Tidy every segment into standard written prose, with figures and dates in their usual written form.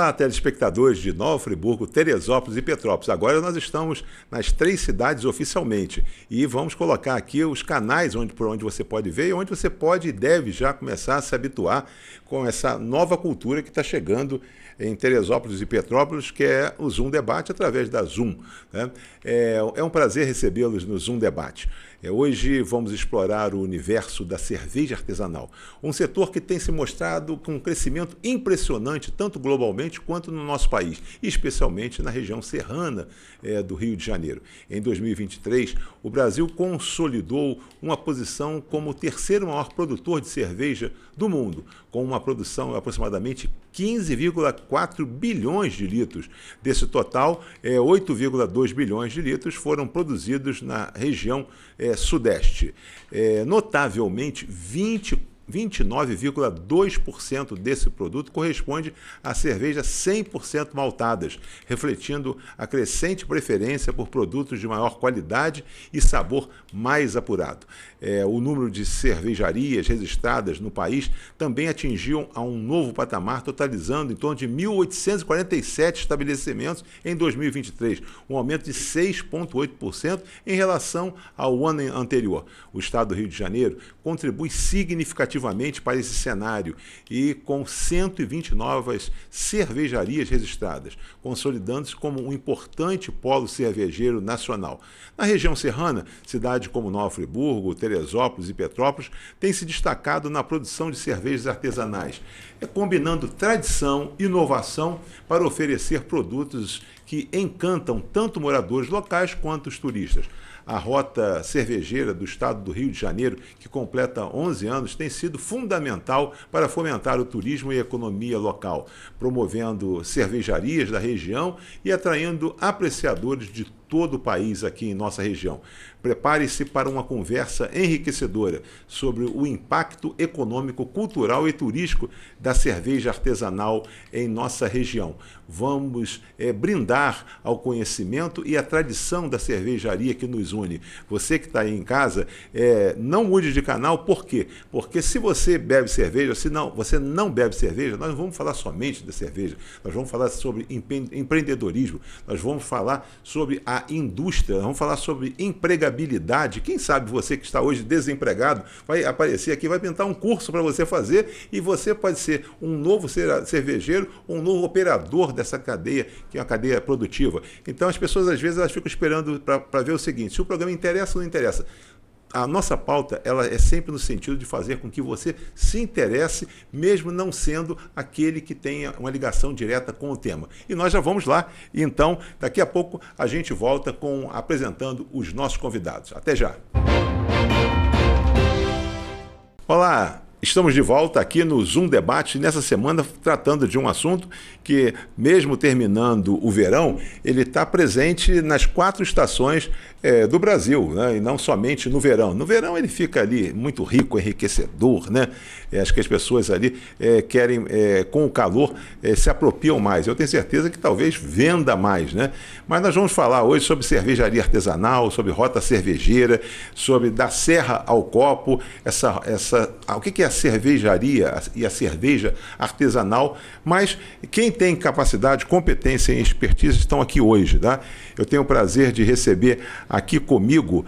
Olá, telespectadores de Nova Friburgo, Teresópolis e Petrópolis. Agora nós estamos nas 3 cidades oficialmente e vamos colocar aqui os canais por onde você pode ver e onde você pode e deve já começar a se habituar com essa nova cultura que está chegando em Teresópolis e Petrópolis, que é o Zoom Debate através da Zoom, né? É um prazer recebê-los no Zoom Debate. Hoje vamos explorar o universo da cerveja artesanal, um setor que tem se mostrado com um crescimento impressionante, tanto globalmente quanto no nosso país, e especialmente na região serrana do Rio de Janeiro. Em 2023, o Brasil consolidou uma posição como o terceiro maior produtor de cerveja do mundo, com uma produção de aproximadamente 15,4 bilhões de litros. Desse total, 8,2 bilhões de litros foram produzidos na região sudeste. Notavelmente, 29,2% desse produto corresponde a cervejas 100% maltadas, refletindo a crescente preferência por produtos de maior qualidade e sabor mais apurado. O número de cervejarias registradas no país também atingiu a um novo patamar, totalizando em torno de 1.847 estabelecimentos em 2023, um aumento de 6,8% em relação ao ano anterior. O estado do Rio de Janeiro contribui significativamente para esse cenário e com 120 novas cervejarias registradas, consolidando-se como um importante polo cervejeiro nacional. Na região serrana, cidades como Nova Friburgo, Teresópolis e Petrópolis têm se destacado na produção de cervejas artesanais, combinando tradição e inovação para oferecer produtos que encantam tanto moradores locais quanto os turistas. A rota cervejeira do estado do Rio de Janeiro, que completa 11 anos, tem sido fundamental para fomentar o turismo e a economia local, promovendo cervejarias da região e atraindo apreciadores de todo o país aqui em nossa região. Prepare-se para uma conversa enriquecedora sobre o impacto econômico, cultural e turístico da cerveja artesanal em nossa região. Vamos brindar ao conhecimento e à tradição da cervejaria que nos une. Você que está aí em casa, não mude de canal, por quê? Porque se você bebe cerveja, se não, você não bebe cerveja, nós não vamos falar somente da cerveja, nós vamos falar sobre empreendedorismo, nós vamos falar sobre a indústria, nós vamos falar sobre empregabilidade. Quem sabe você que está hoje desempregado vai aparecer aqui, vai pintar um curso para você fazer e você pode ser um novo cervejeiro, um novo operador dessa cadeia, que é uma cadeia produtiva. Então as pessoas às vezes elas ficam esperando para ver o seguinte: se o programa interessa ou não interessa. A nossa pauta ela é sempre no sentido de fazer com que você se interesse, mesmo não sendo aquele que tenha uma ligação direta com o tema. E nós já vamos lá. E então, daqui a pouco, a gente volta apresentando os nossos convidados. Até já! Olá! Estamos de volta aqui no Zoom Debate, nessa semana tratando de um assunto que, mesmo terminando o verão, ele está presente nas 4 estações do Brasil, né? E não somente no verão. No verão ele fica ali muito rico, enriquecedor, né? Acho que as pessoas ali querem, com o calor, se apropriam mais. Eu tenho certeza que talvez venda mais, né? Mas nós vamos falar hoje sobre cervejaria artesanal, sobre rota cervejeira, sobre da serra ao copo, o que é a cervejaria e a cerveja artesanal, mas quem tem capacidade, competência e expertise estão aqui hoje, tá? Eu tenho o prazer de receber aqui comigo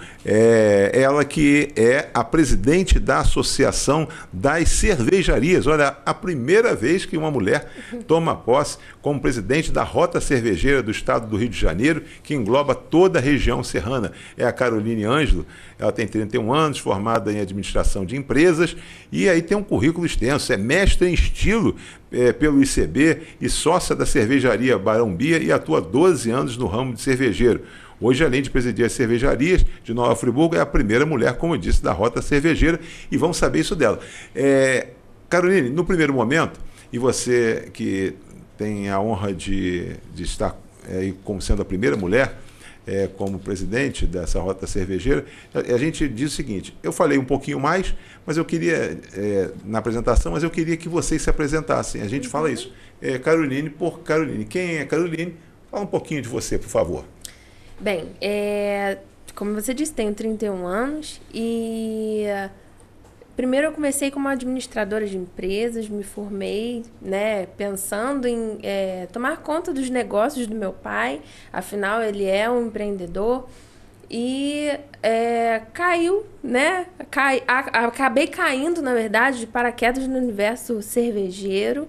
ela que é a presidente da Associação das Cervejarias. Olha, a primeira vez que uma mulher toma posse como presidente da Rota Cervejeira do estado do Rio de Janeiro, que engloba toda a região serrana. É a Caroline Ângelo. Ela tem 31 anos, formada em administração de empresas e aí tem um currículo extenso. É mestre em estilo pelo ICB e sócia da cervejaria Barão Bia e atua há 12 anos no ramo de cervejeiro. Hoje, além de presidir as cervejarias de Nova Friburgo, é a primeira mulher, como eu disse, da Rota Cervejeira e vamos saber isso dela. Caroline, no primeiro momento, e você que tem a honra de estar como sendo a primeira mulher como presidente dessa Rota Cervejeira, a gente diz o seguinte: eu falei um pouquinho mais, mas eu queria, na apresentação, mas eu queria que vocês se apresentassem. A gente fala isso. Caroline por Caroline. Quem é Caroline? Fala um pouquinho de você, por favor. Bem, como você disse, tenho 31 anos e primeiro eu comecei como administradora de empresas, me formei, né, pensando em tomar conta dos negócios do meu pai, afinal ele é um empreendedor, e caiu, né, acabei caindo, na verdade, de paraquedas no universo cervejeiro,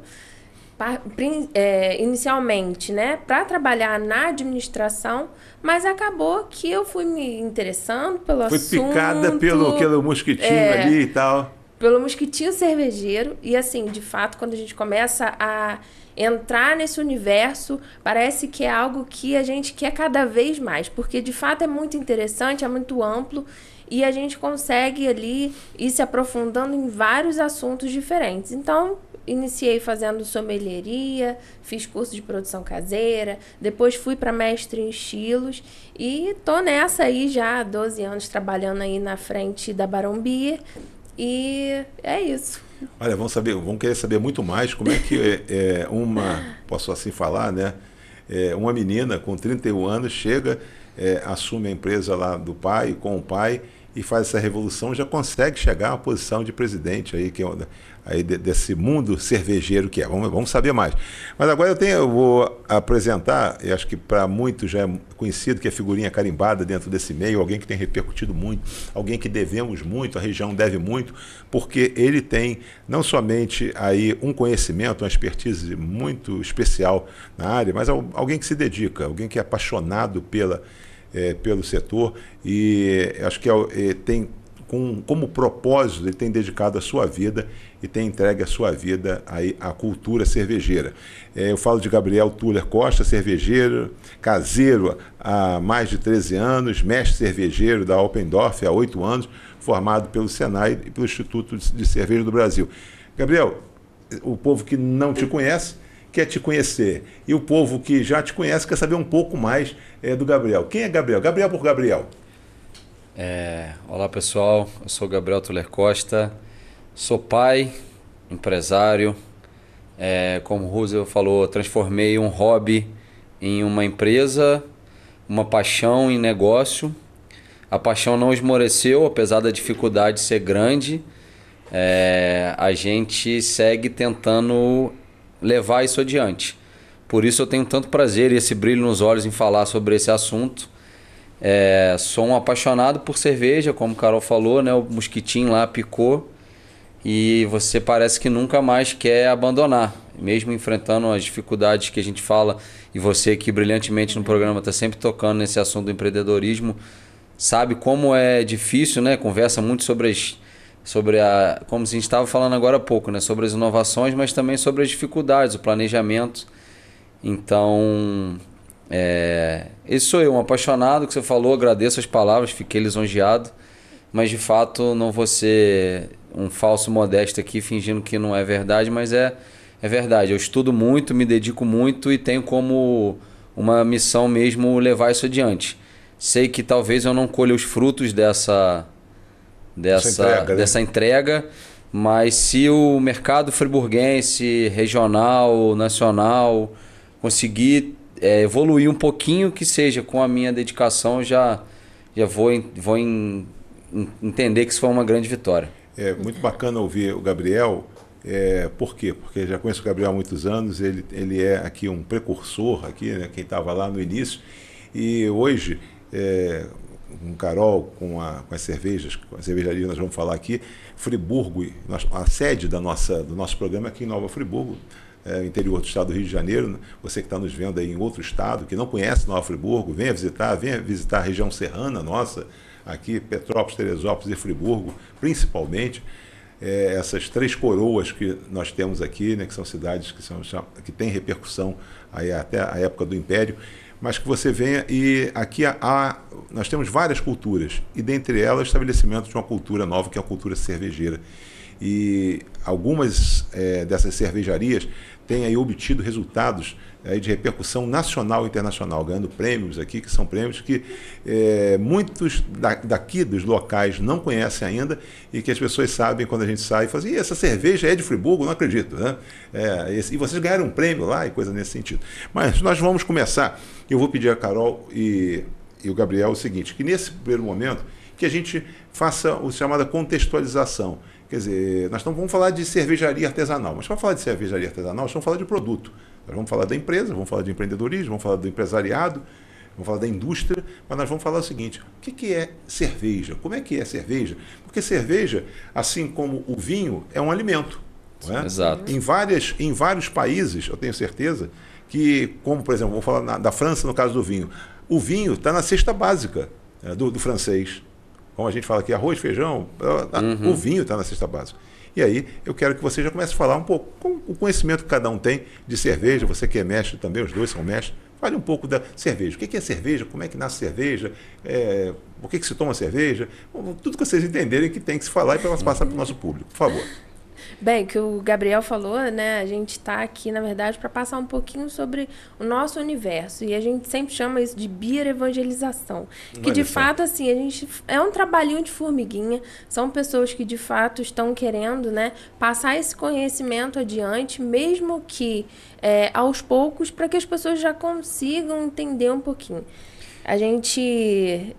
inicialmente, né, para trabalhar na administração, mas acabou que eu fui me interessando pelo assunto. Foi picada pelo mosquitinho ali e tal. Pelo mosquitinho cervejeiro. E assim, de fato, quando a gente começa a entrar nesse universo, parece que é algo que a gente quer cada vez mais, porque de fato é muito interessante, é muito amplo e a gente consegue ali ir se aprofundando em vários assuntos diferentes. Então, iniciei fazendo sommelieria, fiz curso de produção caseira, depois fui para mestre em estilos e tô nessa aí já há 12 anos trabalhando aí na frente da Barão Beer e é isso. Olha, vamos querer saber muito mais como é que posso assim falar, né? Uma menina com 31 anos chega, assume a empresa lá do pai, com o pai, e faz essa revolução, já consegue chegar à posição de presidente aí, desse mundo cervejeiro que é. Vamos saber mais. Mas agora eu vou apresentar, e acho que para muitos já é conhecido, que é figurinha carimbada dentro desse meio, alguém que tem repercutido muito, alguém que devemos muito, a região deve muito, porque ele tem não somente aí um conhecimento, uma expertise muito especial na área, mas alguém que se dedica, alguém que é apaixonado pelo setor e acho que tem como propósito, ele tem dedicado a sua vida e tem entregue a sua vida aí à cultura cervejeira. Eu falo de Gabriel Tuller Costa, cervejeiro, caseiro há mais de 13 anos, mestre cervejeiro da Oppendorf há 8 anos, formado pelo Senai e pelo Instituto de Cerveja do Brasil. Gabriel, o povo que não te conhece quer te conhecer, e o povo que já te conhece quer saber um pouco mais do Gabriel. Quem é Gabriel? Gabriel por Gabriel. Olá pessoal, eu sou Gabriel Tuller Costa, sou pai, empresário, como o Roosevelt falou, transformei um hobby em uma empresa, uma paixão em negócio. A paixão não esmoreceu, apesar da dificuldade ser grande, a gente segue tentando levar isso adiante. Por isso eu tenho tanto prazer e esse brilho nos olhos em falar sobre esse assunto. Sou um apaixonado por cerveja, como o Carol falou, né? O mosquitinho lá picou e você parece que nunca mais quer abandonar, mesmo enfrentando as dificuldades que a gente fala, e você aqui brilhantemente no programa está sempre tocando nesse assunto do empreendedorismo, sabe como é difícil, né? Conversa muito como a gente estava falando agora há pouco, né? Sobre as inovações, mas também sobre as dificuldades, o planejamento. Então, esse sou eu, um apaixonado, que você falou, agradeço as palavras, fiquei lisonjeado, mas de fato não vou ser um falso modesto aqui, fingindo que não é verdade, mas é verdade. Eu estudo muito, me dedico muito e tenho como uma missão mesmo levar isso adiante. Sei que talvez eu não colha os frutos dessa entrega, mas se o mercado friburguense, regional, nacional, conseguir evoluir um pouquinho, que seja com a minha dedicação, já vou entender que isso foi uma grande vitória. É muito bacana ouvir o Gabriel. Por quê? Porque já conheço o Gabriel há muitos anos, ele é aqui um precursor, aqui, né, quem estava lá no início, e hoje, com Carol, com as cervejas, com a cervejaria que nós vamos falar aqui, Friburgo, a sede do nosso programa é aqui em Nova Friburgo, interior do estado do Rio de Janeiro. Você que está nos vendo aí em outro estado, que não conhece Nova Friburgo, venha visitar a região serrana nossa, aqui Petrópolis, Teresópolis e Friburgo, principalmente. Essas três coroas que nós temos aqui, né, que são cidades que têm repercussão aí até a época do Império, mas que você venha, e aqui nós temos várias culturas, e dentre elas o estabelecimento de uma cultura nova, que é a cultura cervejeira. E algumas dessas cervejarias têm aí obtido resultados aí de repercussão nacional e internacional, ganhando prêmios aqui, que são prêmios que muitos daqui dos locais não conhecem ainda, e que as pessoas sabem quando a gente sai e fala assim: essa cerveja é de Friburgo? Não acredito, né? E vocês ganharam um prêmio lá e coisa nesse sentido. Mas nós vamos começar. Eu vou pedir a Carol e o Gabriel o seguinte, que nesse primeiro momento que a gente faça a chamada contextualização. Quer dizer, vamos falar de cervejaria artesanal, mas para falar de cervejaria artesanal, nós vamos falar de produto. Nós vamos falar da empresa, vamos falar de empreendedorismo, vamos falar do empresariado, vamos falar da indústria, mas nós vamos falar o seguinte: o que é cerveja? Como é que é cerveja? Porque cerveja, assim como o vinho, é um alimento. Não é? Exato. Em vários países, eu tenho certeza, que, como por exemplo, vou falar da França no caso do vinho, o vinho está na cesta básica do francês. Como a gente fala aqui, arroz, feijão, o vinho está na cesta básica. E aí eu quero que você já comece a falar um pouco, com o conhecimento que cada um tem de cerveja, você que é mestre também, os dois são mestres, fale um pouco da cerveja. O que é cerveja? Como é que nasce cerveja? Por que se toma cerveja? Tudo que vocês entenderem que tem que se falar e para passar para o nosso público, por favor. Bem, o que o Gabriel falou, né? A gente está aqui, na verdade, para passar um pouquinho sobre o nosso universo. E a gente sempre chama isso de beer evangelização. Que, de fato, assim, a gente é um trabalhinho de formiguinha. São pessoas que, de fato, estão querendo, né, passar esse conhecimento adiante, mesmo que aos poucos, para que as pessoas já consigam entender um pouquinho. A gente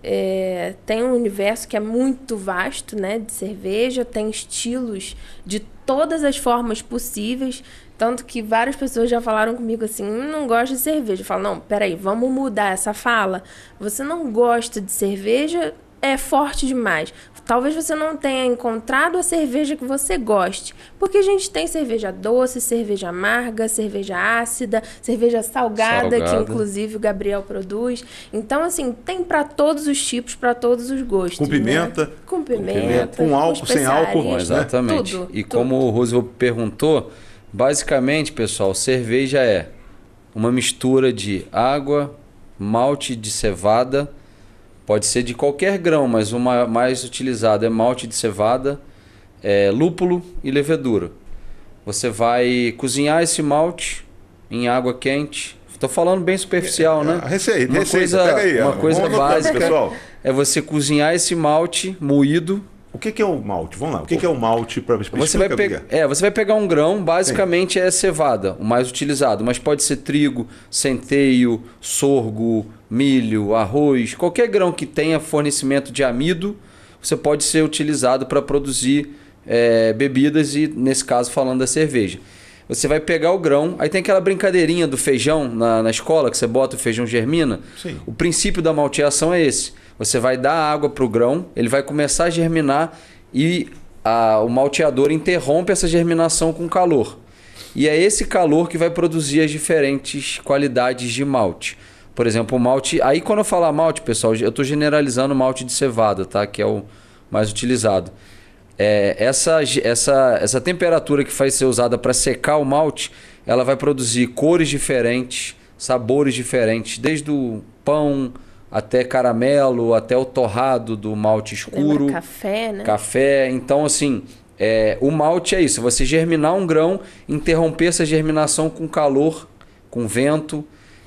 tem um universo que é muito vasto, né, de cerveja, tem estilos de todas as formas possíveis, tanto que várias pessoas já falaram comigo assim, não gosto de cerveja. Eu falo, não, peraí, vamos mudar essa fala. Você não gosta de cerveja, é forte demais. Talvez você não tenha encontrado a cerveja que você goste, porque a gente tem cerveja doce, cerveja amarga, cerveja ácida, cerveja salgada, que inclusive o Gabriel produz. Então, assim, tem para todos os tipos, para todos os gostos. Com pimenta. Né? Com pimenta. Com álcool, sem álcool. Bom, exatamente. Tudo, e como o Roosevelt perguntou, basicamente, pessoal, cerveja é uma mistura de água, malte de cevada. Pode ser de qualquer grão, mas o mais utilizado é malte de cevada, lúpulo e levedura. Você vai cozinhar esse malte em água quente. Estou falando bem superficial, né? Receita, pega aí. Uma coisa básica pessoal. É você cozinhar esse malte moído. O que é o malte? Vamos lá. O que é o malte para você vai pegar um grão, basicamente é cevada, o mais utilizado, mas pode ser trigo, centeio, sorgo, milho, arroz, qualquer grão que tenha fornecimento de amido, você pode ser utilizado para produzir bebidas e, nesse caso, falando da cerveja. Você vai pegar o grão, aí tem aquela brincadeirinha do feijão na escola, que você bota o feijão germina. Sim. O princípio da malteação é esse. Você vai dar água para o grão, ele vai começar a germinar e o malteador interrompe essa germinação com calor. E é esse calor que vai produzir as diferentes qualidades de malte. Por exemplo, o malte... Aí quando eu falar malte, pessoal, eu estou generalizando o malte de cevada, tá? Que é o mais utilizado. Essa temperatura que vai ser usada para secar o malte, ela vai produzir cores diferentes, sabores diferentes, desde o pão até caramelo, até o torrado do malte escuro. Lembra café, né? Café. Então, assim, o malte é isso. Você germinar um grão, interromper essa germinação com calor, com vento.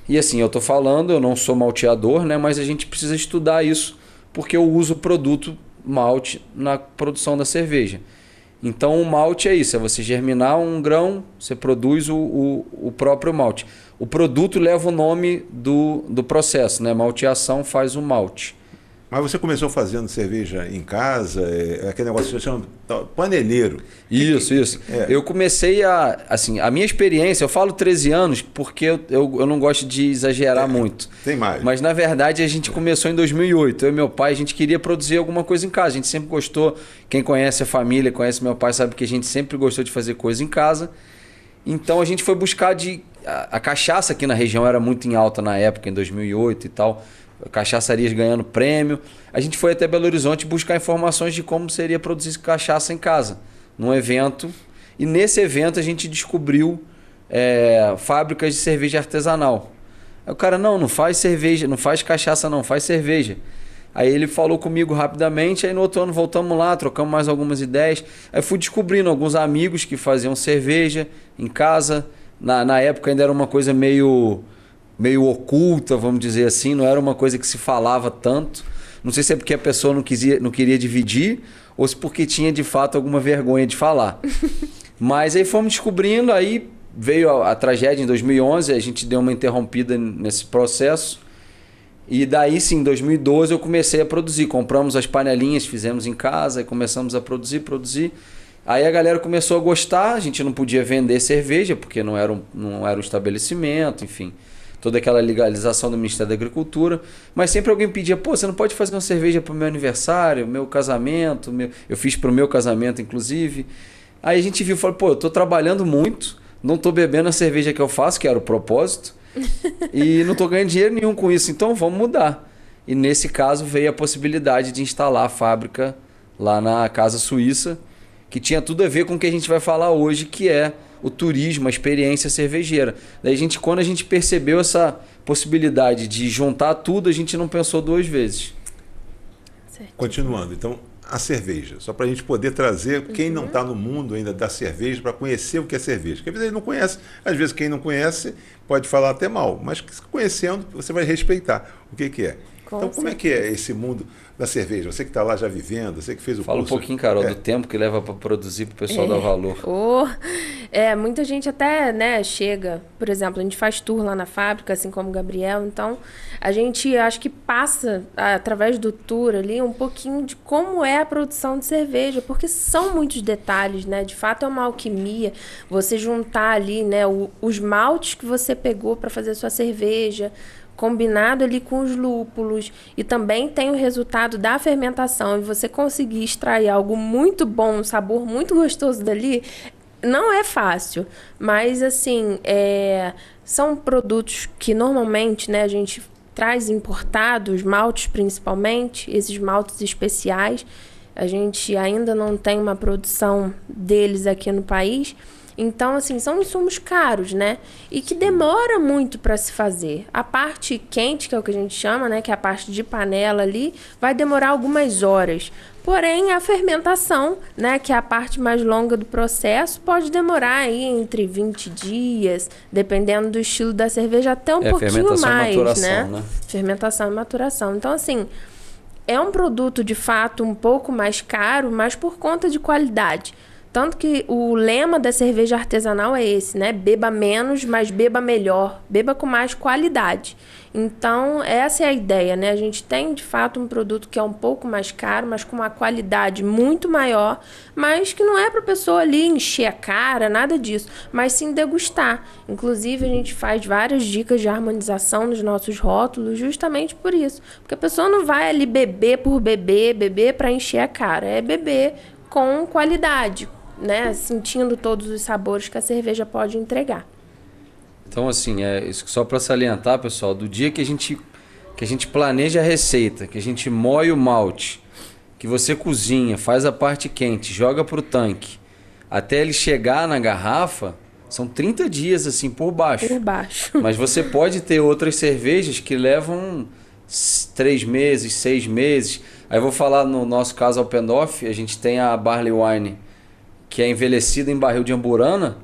E assim, eu estou falando, eu não sou malteador, né? Mas a gente precisa estudar isso, porque eu uso o produto malte na produção da cerveja. Então, o malte é isso. É você germinar um grão, você produz o próprio malte. O produto leva o nome do processo, né? Malteação faz o malte. Mas você começou fazendo cerveja em casa, aquele negócio que você chama paneleiro. Isso. Eu comecei a minha experiência, eu falo 13 anos porque eu não gosto de exagerar muito. Tem mais. Mas na verdade a gente começou em 2008. Eu e meu pai, a gente queria produzir alguma coisa em casa. A gente sempre gostou, quem conhece a família, conhece meu pai, sabe que a gente sempre gostou de fazer coisa em casa. Então a gente foi buscar a cachaça aqui na região era muito em alta na época, em 2008 e tal. Cachaçarias ganhando prêmio. A gente foi até Belo Horizonte buscar informações de como seria produzir cachaça em casa, num evento. E nesse evento a gente descobriu fábricas de cerveja artesanal. Aí o cara, não faz cerveja, não faz cachaça não, faz cerveja. Aí ele falou comigo rapidamente, aí no outro ano voltamos lá, trocamos mais algumas ideias. Aí fui descobrindo alguns amigos que faziam cerveja em casa. Na época ainda era uma coisa meio oculta, vamos dizer assim, não era uma coisa que se falava tanto. Não sei se é porque a pessoa não queria dividir ou se porque tinha de fato alguma vergonha de falar. Mas aí fomos descobrindo, aí veio a tragédia em 2011, a gente deu uma interrompida nesse processo. E daí sim, em 2012 eu comecei a produzir. Compramos as panelinhas, fizemos em casa e começamos a produzir. Aí a galera começou a gostar, a gente não podia vender cerveja, porque não era um estabelecimento, enfim. Toda aquela legalização do Ministério da Agricultura. Mas sempre alguém pedia, pô, você não pode fazer uma cerveja para o meu aniversário, meu casamento, eu fiz para o meu casamento, inclusive. Aí a gente viu e falou, pô, eu estou trabalhando muito, não estou bebendo a cerveja que eu faço, que era o propósito, e não estou ganhando dinheiro nenhum com isso, então vamos mudar. E nesse caso veio a possibilidade de instalar a fábrica lá na Casa Suíça, que tinha tudo a ver com o que a gente vai falar hoje, que é o turismo, a experiência cervejeira. Daí quando a gente percebeu essa possibilidade de juntar tudo, a gente não pensou duas vezes. Certo. Continuando, então, a cerveja, só para a gente poder trazer quem não está no mundo ainda da cerveja para conhecer o que é cerveja. Porque às vezes ele não conhece, às vezes quem não conhece pode falar até mal, mas conhecendo você vai respeitar o que é. Então, como é que é esse mundo da cerveja? Você que está lá já vivendo, você que fez o Fala curso... um pouquinho, Carol, do tempo que leva para produzir para o pessoal dar valor. Muita gente até, né, chega, por exemplo, a gente faz tour lá na fábrica, assim como o Gabriel, então a gente acho que passa, através do tour ali, um pouquinho de como é a produção de cerveja, porque são muitos detalhes, né, de fato é uma alquimia, você juntar ali, né, os maltes que você pegou para fazer a sua cerveja, combinado ali com os lúpulos, e também tem o resultado da fermentação, e você conseguir extrair algo muito bom, um sabor muito gostoso dali, não é fácil, mas assim, são produtos que normalmente, né, a gente traz importados, maltes principalmente, esses maltes especiais, a gente ainda não tem uma produção deles aqui no país. Então, assim, são insumos caros, né? E que demora muito para se fazer. A parte quente, que é o que a gente chama, né? Que é a parte de panela ali, vai demorar algumas horas. Porém, a fermentação, né? Que é a parte mais longa do processo, pode demorar aí entre 20 dias, dependendo do estilo da cerveja, até um pouquinho mais, né? Fermentação e maturação. Então, assim, é um produto, de fato, um pouco mais caro, mas por conta de qualidade. Tanto que o lema da cerveja artesanal é esse, né? Beba menos, mas beba melhor. Beba com mais qualidade. Então, essa é a ideia, né? A gente tem, de fato, um produto que é um pouco mais caro, mas com uma qualidade muito maior, mas que não é para a pessoa ali encher a cara, nada disso, mas sim degustar. Inclusive, a gente faz várias dicas de harmonização nos nossos rótulos justamente por isso. Porque a pessoa não vai ali beber por beber para encher a cara. É beber com qualidade, né? Sentindo todos os sabores que a cerveja pode entregar. Então, assim, isso só para salientar, pessoal, do dia que a gente planeja a receita, que a gente moe o malte, que você cozinha, faz a parte quente, joga para o tanque, até ele chegar na garrafa, são 30 dias, assim, por baixo. Por baixo. Mas você pode ter outras cervejas que levam 3 meses, 6 meses. Aí eu vou falar no nosso caso Alpendorf, a gente tem a Barley Wine, que é envelhecida em barril de amburana,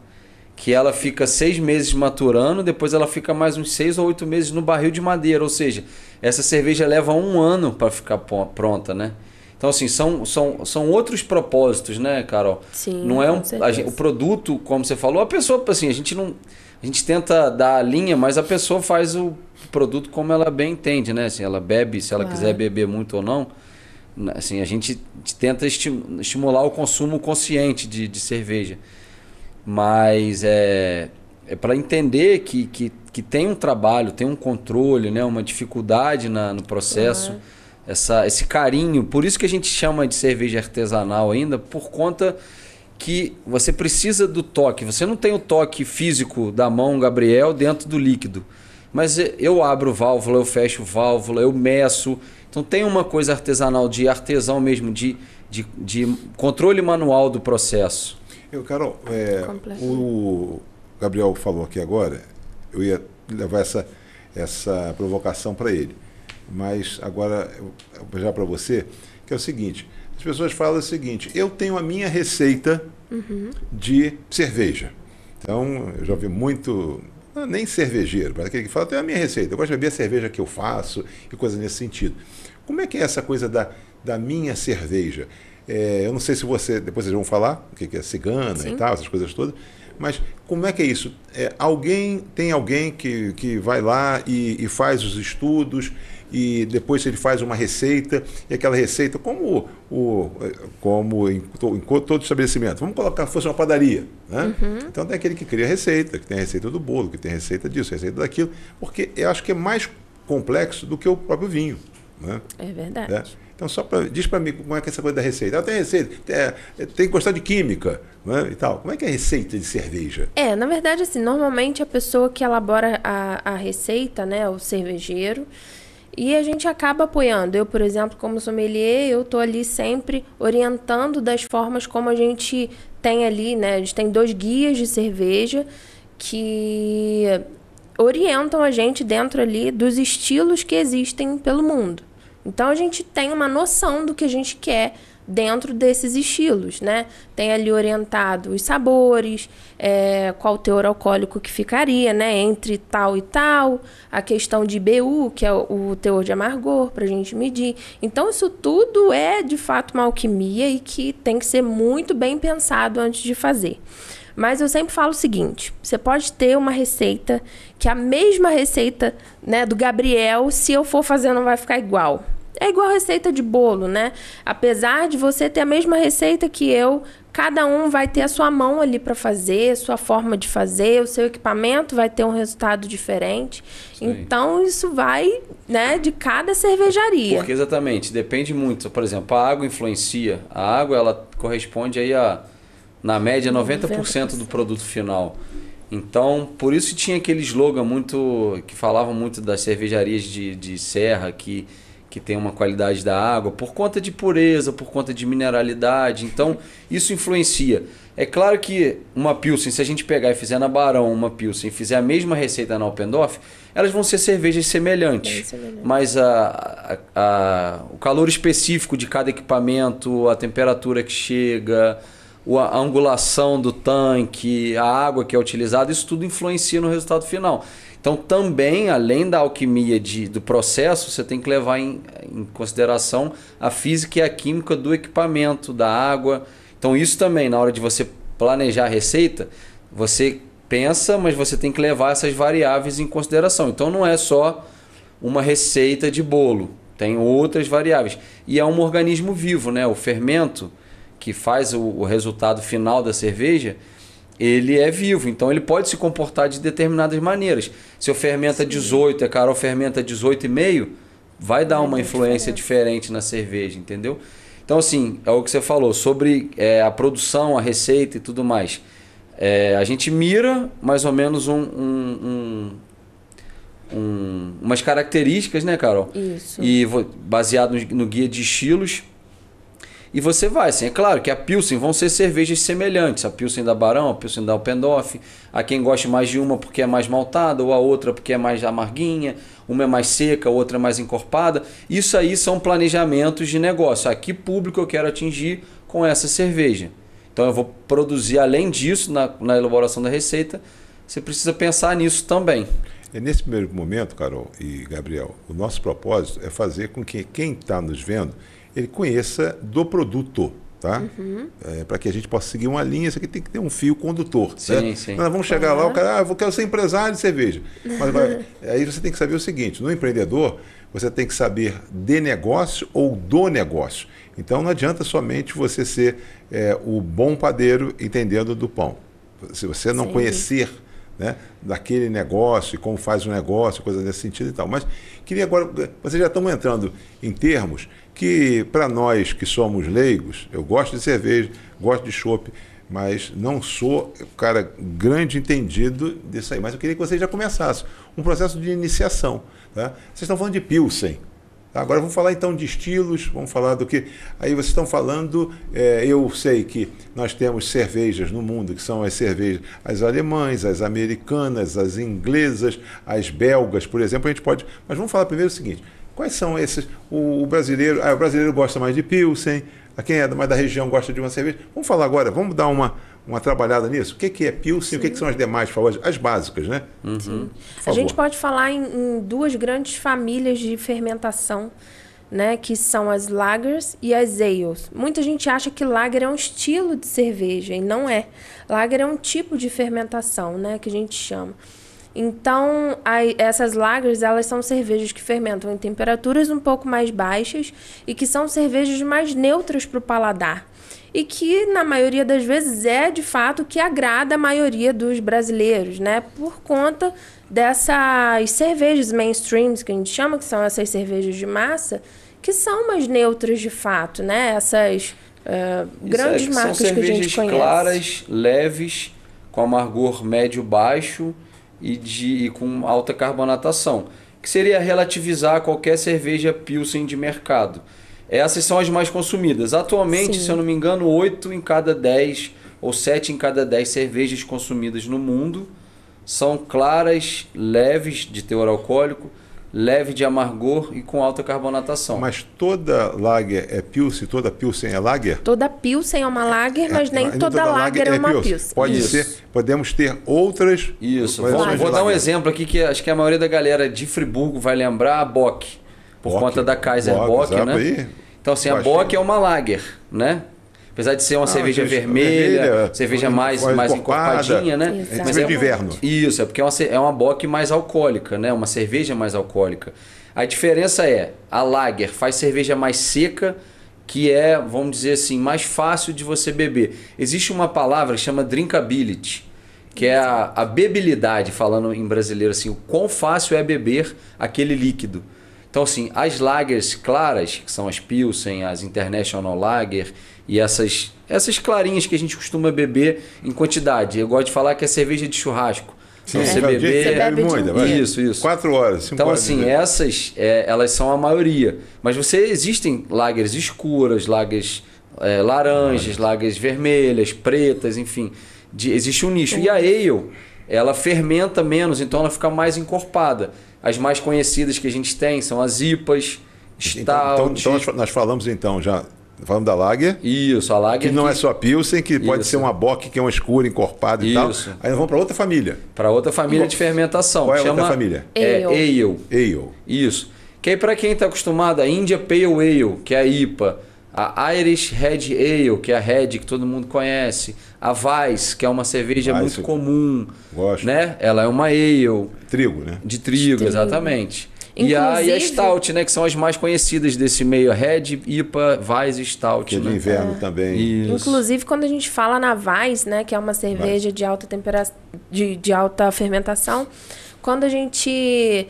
que ela fica 6 meses maturando, depois ela fica mais uns 6 ou 8 meses no barril de madeira. Ou seja, essa cerveja leva 1 ano para ficar pronta, né? Então, assim, são outros propósitos, né, Carol? Sim, não é o produto, como você falou, a pessoa, assim, a gente tenta dar a linha, mas a pessoa faz o produto como ela bem entende, né? Assim, ela bebe, se ela quiser beber muito ou não. Assim, a gente tenta estimular o consumo consciente de cerveja. Mas é para entender que tem um trabalho, tem um controle, né? Uma dificuldade no processo, esse carinho. Por isso que a gente chama de cerveja artesanal ainda, por conta que você precisa do toque. Você não tem o toque físico da mão Gabriel dentro do líquido. Mas eu abro válvula, eu fecho válvula, eu meço. Então tem uma coisa artesanal, de artesão mesmo, de controle manual do processo. Carol, o Gabriel falou aqui agora, eu ia levar essa provocação para ele, mas agora já para você, que é o seguinte, as pessoas falam o seguinte, eu tenho a minha receita de cerveja, então eu já vi muito, nem cervejeiro, mas aquele que fala, eu tenho a minha receita, eu gosto de beber a cerveja que eu faço e coisa nesse sentido. Como é que é essa coisa da minha cerveja? Eu não sei se depois vocês vão falar o que é cigana. Sim. E tal, essas coisas todas, mas como é que é isso? Tem alguém que vai lá e faz os estudos e depois ele faz uma receita e aquela receita, como em todo estabelecimento, vamos colocar que fosse uma padaria, né? Então tem aquele que cria a receita, que tem a receita do bolo, que tem a receita disso, a receita daquilo, porque eu acho que é mais complexo do que o próprio vinho, né? É verdade. Né? Então, diz para mim como é que é essa coisa da receita. Tem receita, tem que gostar de química, né, e tal. Como é que é a receita de cerveja? Na verdade, assim, normalmente a pessoa que elabora a receita, né, o cervejeiro, e a gente acaba apoiando. Eu, por exemplo, como sommelier, eu tô ali sempre orientando das formas como a gente tem ali, né, a gente tem 2 guias de cerveja que orientam a gente dentro ali dos estilos que existem pelo mundo. Então, a gente tem uma noção do que a gente quer dentro desses estilos, né? Tem ali orientado os sabores, qual o teor alcoólico que ficaria, né? Entre tal e tal, a questão de IBU, que é o teor de amargor, para a gente medir. Então, isso tudo é, de fato, uma alquimia e que tem que ser muito bem pensado antes de fazer. Mas eu sempre falo o seguinte, você pode ter uma receita que a mesma receita, né, do Gabriel, se eu for fazer, não vai ficar igual. É igual a receita de bolo, né? Apesar de você ter a mesma receita que eu, cada um vai ter a sua mão ali para fazer, a sua forma de fazer, o seu equipamento vai ter um resultado diferente. Sim. Então, isso vai, né, de cada cervejaria. Porque exatamente, depende muito. Por exemplo, a água influencia. A água, ela corresponde aí a, na média, 90% do produto final. Então, por isso tinha aquele slogan que falavam muito das cervejarias de serra, que tem uma qualidade da água, por conta de pureza, por conta de mineralidade. Então, isso influencia. É claro que uma Pilsen, se a gente pegar e fizer na Barão uma Pilsen e fizer a mesma receita na Alpendorf, elas vão ser cervejas semelhantes. Mas o calor específico de cada equipamento, a temperatura que chega, a angulação do tanque, a água que é utilizada, isso tudo influencia no resultado final. Então, também, além da alquimia do processo, você tem que levar em consideração a física e a química do equipamento, da água. Então, isso também, na hora de você planejar a receita, você pensa, mas você tem que levar essas variáveis em consideração. Então, não é só uma receita de bolo, tem outras variáveis. E é um organismo vivo, né? O fermento, que faz o resultado final da cerveja, ele é vivo, então ele pode se comportar de determinadas maneiras. Se eu fermenta 18 e a Carol fermenta 18,5, vai dar uma influência diferente na cerveja, entendeu? Então, assim, é o que você falou sobre a produção, a receita e tudo mais. A gente mira mais ou menos umas características, né, Carol? Isso. E baseado no guia de estilos. E você vai, assim, é claro que a Pilsen vão ser cervejas semelhantes, a Pilsen da Barão, a Pilsen da Alpendorf, a quem gosta mais de uma porque é mais maltada, ou a outra porque é mais amarguinha, uma é mais seca, a outra é mais encorpada. Isso aí são planejamentos de negócio. Que público eu quero atingir com essa cerveja? Então eu vou produzir, além disso, na elaboração da receita, você precisa pensar nisso também. Nesse primeiro momento, Carol e Gabriel, o nosso propósito é fazer com que quem está nos vendo ele conheça do produto, tá? Para que a gente possa seguir uma linha, isso aqui tem que ter um fio condutor. Sim, né? sim. Nós vamos chegar lá, o cara, eu quero ser empresário de cerveja. Mas aí você tem que saber o seguinte, no empreendedor, você tem que saber de negócio ou do negócio. Então não adianta somente você ser o bom padeiro entendendo do pão. Se você não conhecer, né, daquele negócio e como faz o negócio, coisas nesse sentido e tal. Mas queria agora, vocês já estão entrando em termos que, para nós que somos leigos, eu gosto de cerveja, gosto de chopp, mas não sou cara grande entendido disso aí. Mas eu queria que vocês já começassem um processo de iniciação. Tá? Vocês estão falando de Pilsen. Tá? Agora vamos falar então de estilos, vamos falar do que... Aí vocês estão falando, eu sei que nós temos cervejas no mundo, que são as cervejas, as alemãs, as americanas, as inglesas, as belgas, por exemplo, a gente pode... Mas vamos falar primeiro o seguinte, quais são esses... O brasileiro gosta mais de Pilsen, quem é mais da região gosta de uma cerveja. Vamos falar agora, vamos dar uma trabalhada nisso? O que é Pilsen? Sim. O que são as demais, por favor? As básicas, né? Sim. A gente pode falar em 2 grandes famílias de fermentação, né, que são as lagers e as ales. Muita gente acha que lager é um estilo de cerveja, e não é. Lager é um tipo de fermentação, né, que a gente chama. Então, essas lagers, elas são cervejas que fermentam em temperaturas um pouco mais baixas e que são cervejas mais neutras para o paladar. E que, na maioria das vezes, é de fato o que agrada a maioria dos brasileiros, né? Por conta dessas cervejas mainstreams, que a gente chama, que são essas cervejas de massa, que são mais neutras de fato, né? Essas grandes marcas que a gente conhece. São cervejas claras, leves, com amargor médio-baixo e com alta carbonatação, que seria relativizar qualquer cerveja Pilsen de mercado. Essas são as mais consumidas. Atualmente, Sim. se eu não me engano, 8 em cada 10 ou 7 em cada 10 cervejas consumidas no mundo são claras, leves de teor alcoólico, leve de amargor e com alta carbonatação. Mas toda lager é Pilsen, toda Pilsen é lager? Toda Pilsen é uma lager, mas nem toda lager é uma Pilsen. Pode Isso. ser, podemos ter outras... Isso. variações Vou de dar um lager. exemplo aqui que acho que a maioria da galera de Friburgo vai lembrar, a Bock, por conta da Kaiser Bock, né? Aí. Então, assim, a Bock é uma lager, né? Apesar de ser uma cerveja vermelha, cerveja mais encorpadinha, né? Exato. Mas de inverno. Isso, é porque é uma Bock mais alcoólica, né? Uma cerveja mais alcoólica. A diferença é, a lager faz cerveja mais seca, que é, vamos dizer assim, mais fácil de você beber. Existe uma palavra que chama drinkability, que é a bebilidade, falando em brasileiro assim, o quão fácil é beber aquele líquido. Então, assim, as lagers claras, que são as Pilsen, as International Lager e essas clarinhas que a gente costuma beber em quantidade. Eu gosto de falar que é cerveja de churrasco. Sim, Você você beber... muita, vai. Isso. 4 horas, 5 Então, horas. assim, essas, elas são a maioria. Mas existem lagers escuras, lagers laranjas, lagers vermelhas, pretas, enfim. Existe um nicho. E a ale, ela fermenta menos, então ela fica mais encorpada. As mais conhecidas que a gente tem são as IPAs, Stout... Então nós falamos então já... Falamos da lager. Isso, a lager... Que não é só Pilsen, que pode ser uma Bock, que é uma escura, encorpada e tal. Aí nós vamos para outra família. Para outra família de fermentação. Qual é a outra família? Ale. Ale. Isso. Que aí para quem está acostumado, a India Pale Ale, que é a IPA, a Irish Red Ale, que é a Red que todo mundo conhece, a Weiss, que é uma cerveja muito comum, gosto. Né? Ela é uma ale. Trigo, né? De trigo, exatamente. E a Stout, né? Que são as mais conhecidas desse meio. Red, IPA, Weiss e Stout. Que é de inverno também. Isso. Inclusive, quando a gente fala na Weiss, né? Que é uma cerveja de alta temperatura, de alta fermentação, quando a gente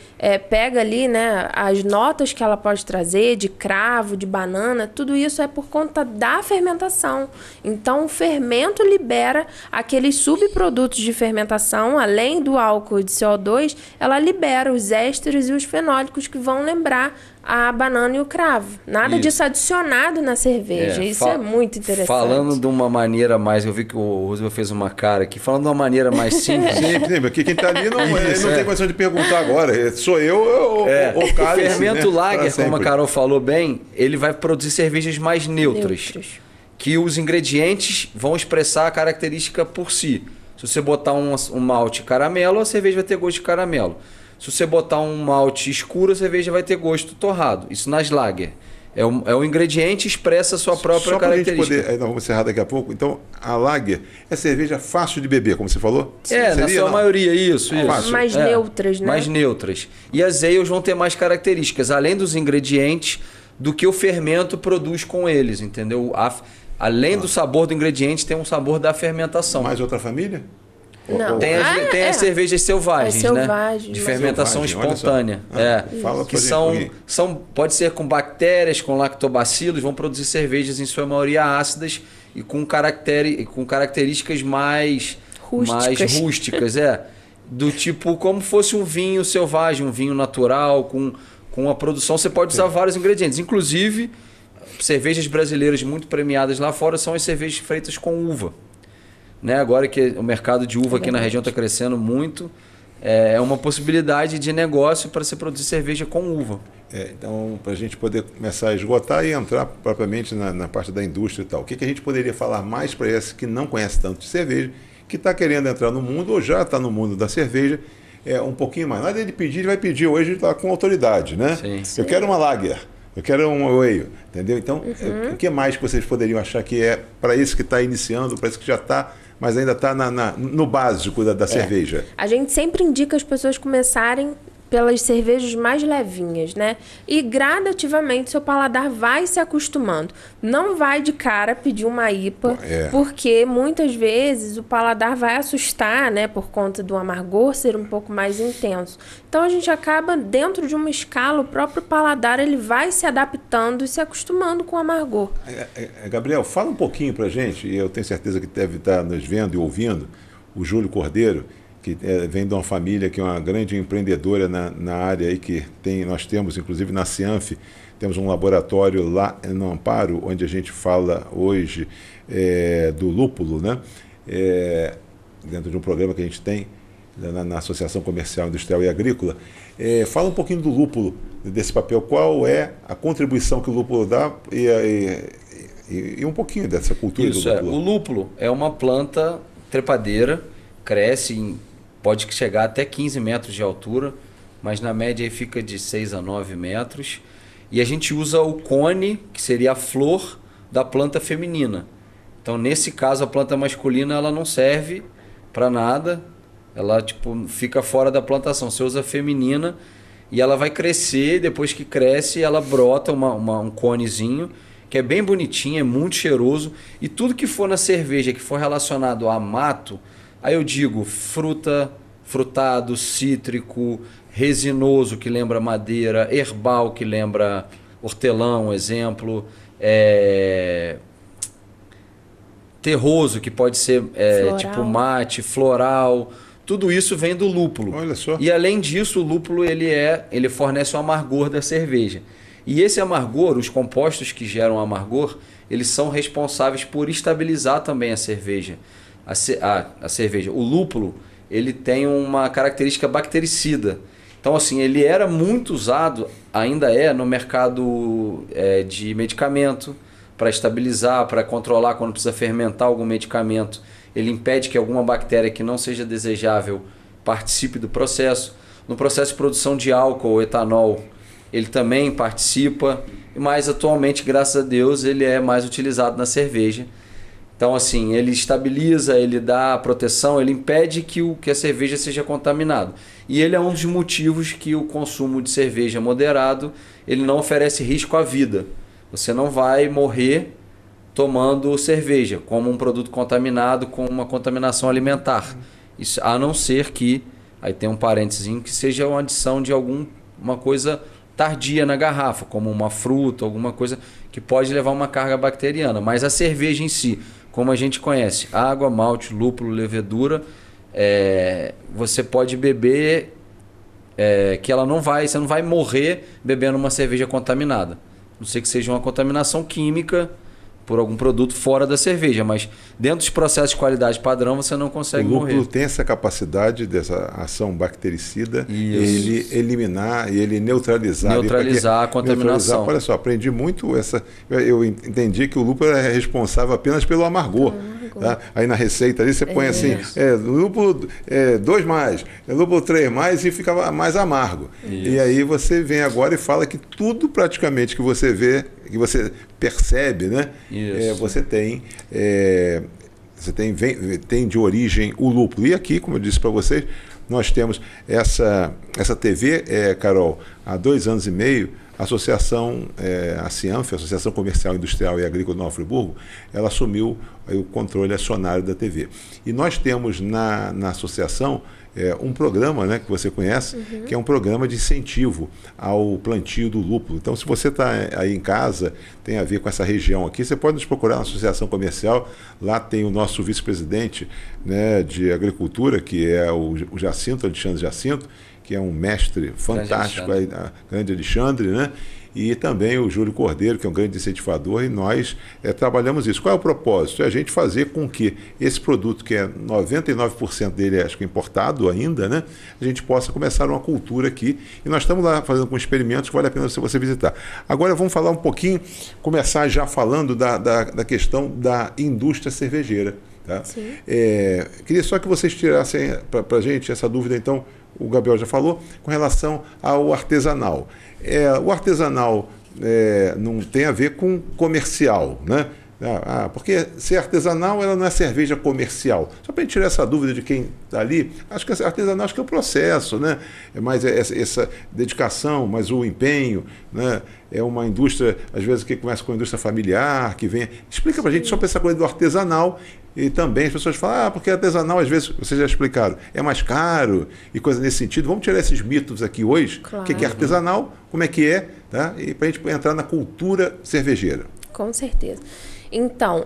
pega ali, né, as notas que ela pode trazer de cravo, de banana, tudo isso é por conta da fermentação. Então, o fermento libera aqueles subprodutos de fermentação, além do álcool de CO2, ela libera os ésteres e os fenólicos que vão lembrar a banana e o cravo. Nada disso adicionado na cerveja. Isso é muito interessante. Falando de uma maneira mais... Eu vi que o Roosevelt fez uma cara aqui. Falando de uma maneira mais simples. Sim, porque quem está ali não tem condição de perguntar agora. Sou eu ou o Carlos. O fermento lager, como a sempre. Carol falou bem, ele vai produzir cervejas mais neutras. Que os ingredientes vão expressar a característica por si. Se você botar um malte caramelo, a cerveja vai ter gosto de caramelo. Se você botar um malte escuro, a cerveja vai ter gosto torrado. Isso nas lager. É o ingrediente expressa a sua própria característica. Só para a gente poder... Nós vamos encerrar daqui a pouco. Então, a lager é cerveja fácil de beber, como você falou? Na sua maioria, isso. Mais neutras, né? Mais neutras. E as ales vão ter mais características, além dos ingredientes, do que o fermento produz com eles, entendeu? Além do sabor do ingrediente, tem um sabor da fermentação. Mais outra família? Não. Tem as cervejas selvagens, né? De fermentação espontânea. Fala que pode ser com bactérias, com lactobacilos, vão produzir cervejas em sua maioria ácidas e com características mais rústicas. Do tipo como fosse um vinho selvagem, um vinho natural, com a produção. Você pode usar vários ingredientes. Inclusive, cervejas brasileiras muito premiadas lá fora são as cervejas feitas com uva. Né? Agora que o mercado de uva aqui na região está crescendo muito, é uma possibilidade de negócio para se produzir cerveja com uva. Então, para a gente poder começar a esgotar e entrar propriamente na parte da indústria e tal, o que a gente poderia falar mais para esse que não conhece tanto de cerveja, que está querendo entrar no mundo ou já está no mundo da cerveja, um pouquinho mais. Nada ele pedir, ele vai pedir hoje, está com autoridade, né? Sim. Eu quero uma lager. eu quero um whey, entendeu? Então, o que mais que vocês poderiam achar que é para esse que está iniciando, para esse que já está, mas ainda está no básico da cerveja? A gente sempre indica as pessoas começarem pelas cervejas mais levinhas, né? E gradativamente seu paladar vai se acostumando. Não vai de cara pedir uma IPA, porque muitas vezes o paladar vai assustar, né? Por conta do amargor ser um pouco mais intenso. Então a gente acaba, dentro de uma escala, o próprio paladar ele vai se adaptando e se acostumando com o amargor. Gabriel, fala um pouquinho pra gente, e eu tenho certeza que deve estar nos vendo e ouvindo, o Júlio Cordeiro, que vem de uma família que é uma grande empreendedora na área aí que nós temos, inclusive na Cianf, temos um laboratório lá no Amparo, onde a gente fala hoje do lúpulo, né? Dentro de um programa que a gente tem na Associação Comercial, Industrial e Agrícola. Fala um pouquinho do lúpulo, desse papel, qual é a contribuição que o lúpulo dá e um pouquinho dessa cultura do lúpulo. O lúpulo é uma planta trepadeira, cresce pode chegar até 15 metros de altura, mas na média aí fica de 6 a 9 metros. E a gente usa o cone, que seria a flor da planta feminina. Então, nesse caso, a planta masculina ela não serve para nada, ela fica fora da plantação. Você usa a feminina e ela vai crescer, depois que cresce, ela brota um conezinho, que é bem bonitinho, é muito cheiroso. E tudo que for na cerveja que for relacionado a mato, aí eu digo frutado, cítrico, resinoso, que lembra madeira, herbal, que lembra hortelã, exemplo, terroso, que pode ser tipo mate, floral, tudo isso vem do lúpulo. Olha só. E além disso, o lúpulo ele fornece o amargor da cerveja. E esse amargor, os compostos que geram amargor, eles são responsáveis por estabilizar também a cerveja. A cerveja. O lúpulo, ele tem uma característica bactericida. Então, assim, ele era muito usado, ainda no mercado de medicamento, para estabilizar, para controlar quando precisa fermentar algum medicamento. Ele impede que alguma bactéria que não seja desejável participe do processo. No processo de produção de álcool ou etanol, ele também participa, mas atualmente, graças a Deus, ele é mais utilizado na cerveja. Então, assim, ele estabiliza, ele dá proteção, ele impede que a cerveja seja contaminada. E ele é um dos motivos que o consumo de cerveja moderado, ele não oferece risco à vida. Você não vai morrer tomando cerveja, como um produto contaminado com uma contaminação alimentar. Isso, a não ser que, aí tem um parênteses, que seja uma adição de uma coisa tardia na garrafa, como uma fruta, alguma coisa que pode levar uma carga bacteriana. Mas a cerveja em si, como a gente conhece, água, malte, lúpulo, levedura, você pode beber, que você não vai morrer bebendo uma cerveja contaminada. A não ser que seja uma contaminação química por algum produto fora da cerveja, mas dentro dos processos de qualidade padrão você não consegue morrer. O lúpulo tem essa capacidade dessa ação bactericida, ele eliminar e ele neutralizar a contaminação. Olha só, aprendi muito eu entendi que o lúpulo é responsável apenas pelo amargor. Tá? Aí na receita ali você põe assim, lúpulo 2 mais, lúpulo 3 mais e fica mais amargo. Isso. E aí você vem agora e fala que tudo praticamente que você vê, que você percebe, né? Você tem de origem o lúpulo. E aqui, como eu disse para vocês, nós temos essa TV, Carol, há 2 anos e meio, a associação, a Cianf, a Associação Comercial, Industrial e Agrícola de Nova Friburgo, ela assumiu o controle acionário da TV. E nós temos na associação um programa, né, que você conhece, que é um programa de incentivo ao plantio do lúpulo. Então, se você está aí em casa, tem a ver com essa região aqui, você pode nos procurar na Associação Comercial. Lá tem o nosso vice-presidente, né, de Agricultura, que é o Jacinto, Alexandre Jacinto, que é um mestre fantástico, grande Alexandre, né? E também o Júlio Cordeiro, que é um grande incentivador, e nós trabalhamos isso. Qual é o propósito? É a gente fazer com que esse produto, que é 99% dele, acho que importado ainda, né? A gente possa começar uma cultura aqui. E nós estamos lá fazendo com experimentos que vale a pena você visitar. Agora vamos falar um pouquinho, começar já falando da questão da indústria cervejeira. Tá? Queria só que vocês tirassem para a gente essa dúvida, então, o Gabriel já falou, com relação ao artesanal. O artesanal não tem a ver com comercial, né? Porque ser artesanal ela não é cerveja comercial. Só para a gente tirar essa dúvida de quem está ali, acho que artesanal acho que é o processo, né? É mais essa dedicação, mais o empenho, né? É uma indústria, às vezes, que começa com a indústria familiar, que vem. Explica para a gente só para essa coisa do artesanal. E também as pessoas falam, porque artesanal, às vezes, vocês já explicaram, é mais caro e coisa nesse sentido. Vamos tirar esses mitos aqui hoje. Claro. O que é artesanal, como é que é, tá? E para a gente entrar na cultura cervejeira. Com certeza. Então,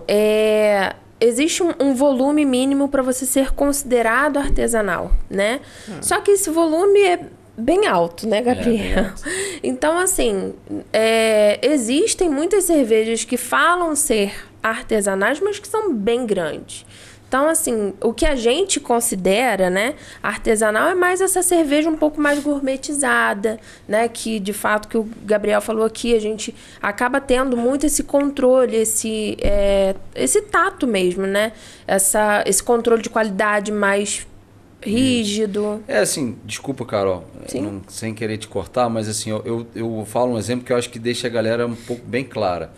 existe um volume mínimo para você ser considerado artesanal, né? Só que esse volume é bem alto, né, Gabriel? Bem alto. Então, assim, existem muitas cervejas que falam ser artesanais, mas que são bem grandes. Então, assim, o que a gente considera, né, artesanal é mais essa cerveja um pouco mais gourmetizada, né, que de fato, que o Gabriel falou aqui, a gente acaba tendo muito esse controle, esse tato mesmo, né, esse controle de qualidade mais rígido. Assim, desculpa, Carol, sem querer te cortar, mas assim, eu falo um exemplo que eu acho que deixa a galera um pouco bem clara.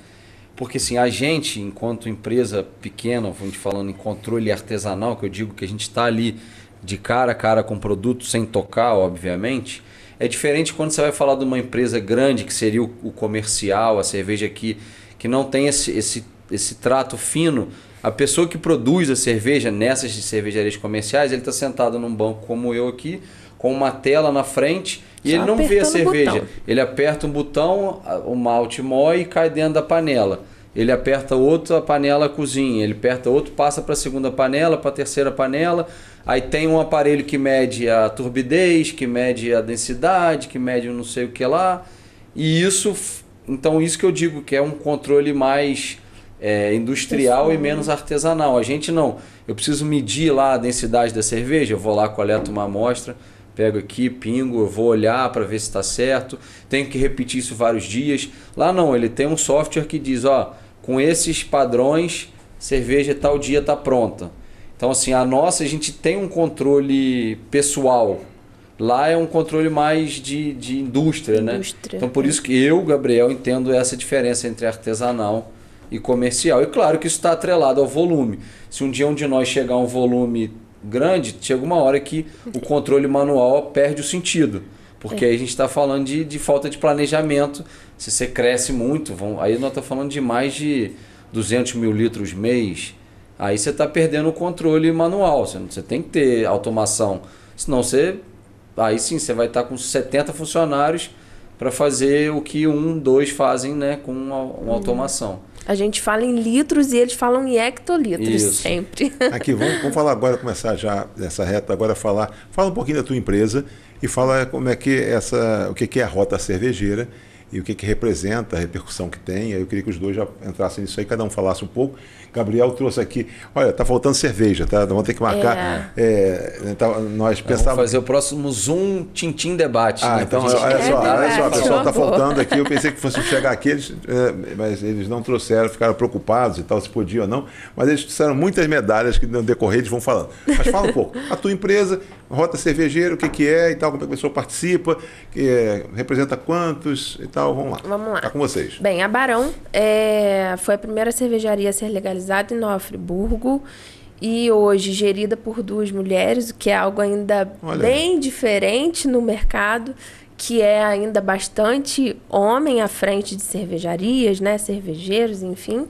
Porque assim, a gente, enquanto empresa pequena, vamos falando em controle artesanal, que eu digo que a gente está ali de cara a cara com o produto, sem tocar, obviamente, é diferente quando você vai falar de uma empresa grande, que seria o comercial, a cerveja que não tem esse trato fino. A pessoa que produz a cerveja nessas cervejarias comerciais, ele está sentado num banco como eu aqui, com uma tela na frente, e ele não vê a cerveja. Ele aperta um botão, o malte moe e cai dentro da panela. Ele aperta outro, a panela cozinha. Ele aperta outro, passa para a segunda panela, para a terceira panela. Aí tem um aparelho que mede a turbidez, que mede a densidade, que mede não sei o que lá. E isso que eu digo que é um controle mais industrial e menos artesanal. A gente não. Eu preciso medir lá a densidade da cerveja, eu vou lá, coleto uma amostra, pego aqui, pingo, eu vou olhar para ver se está certo, tenho que repetir isso vários dias. Lá não, ele tem um software que diz, com esses padrões, cerveja tal dia está pronta. Então assim, a gente tem um controle pessoal. Lá é um controle mais de indústria, né? Então por isso que eu, Gabriel, entendo essa diferença entre artesanal e comercial. E claro que isso está atrelado ao volume. Se um dia um de nós chegar a um volume grande, chega uma hora que o controle manual perde o sentido. Porque aí a gente está falando de falta de planejamento. Se você cresce muito, aí nós estamos falando de mais de 200 mil litros mês. Aí você está perdendo o controle manual. Você tem que ter automação. Senão aí sim, você vai estar com 70 funcionários para fazer o que 1, 2 fazem, né, com uma automação. A gente fala em litros e eles falam em hectolitros sempre. Aqui, vamos falar agora, começar já nessa reta, agora fala um pouquinho da tua empresa e fala como é que o que é a Rota Cervejeira e o que representa, a repercussão que tem. Aí eu queria que os dois já entrassem nisso aí, cada um falasse um pouco. Gabriel trouxe aqui, olha, tá faltando cerveja, tá? Vamos ter que marcar. Nós pensávamos... Vamos fazer o próximo Zoom Tintim Debate. Né? Então, olha só, pessoal, tá faltando aqui. Eu pensei que fosse chegar aqui, mas eles não trouxeram, ficaram preocupados e tal, se podia ou não. Mas eles trouxeram muitas medalhas que no decorrer eles vão falando. Mas fala um pouco, a tua empresa, Rota Cervejeira, o que é e tal, como é que a pessoa participa, representa quantos e tal, vamos lá. Tá com vocês. Bem, a Barão foi a primeira cervejaria a ser legalizada em Nova Friburgo e hoje gerida por 2 mulheres, o que é algo ainda bem diferente no mercado, que é ainda bastante homem à frente de cervejarias, né, cervejeiros, enfim.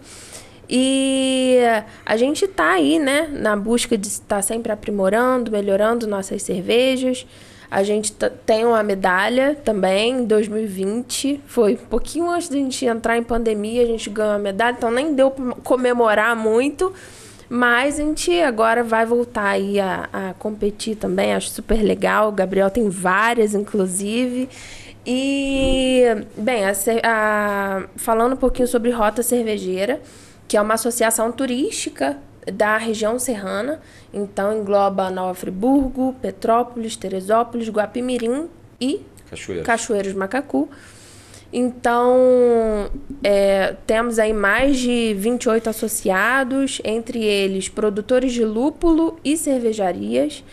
E a gente está aí, né, na busca de estar sempre aprimorando, melhorando nossas cervejas. A gente tem uma medalha também, em 2020. Foi um pouquinho antes da gente entrar em pandemia, a gente ganhou a medalha. Então nem deu para comemorar muito. Mas a gente agora vai voltar aí a competir também. Acho super legal. O Gabriel tem várias, inclusive. E, bem, falando um pouquinho sobre Rota Cervejeira, que é uma associação turística da região serrana, então engloba Nova Friburgo, Petrópolis, Teresópolis, Guapimirim e Cachoeiros Macacu. Então, temos aí mais de 28 associados, entre eles produtores de lúpulo e cervejarias.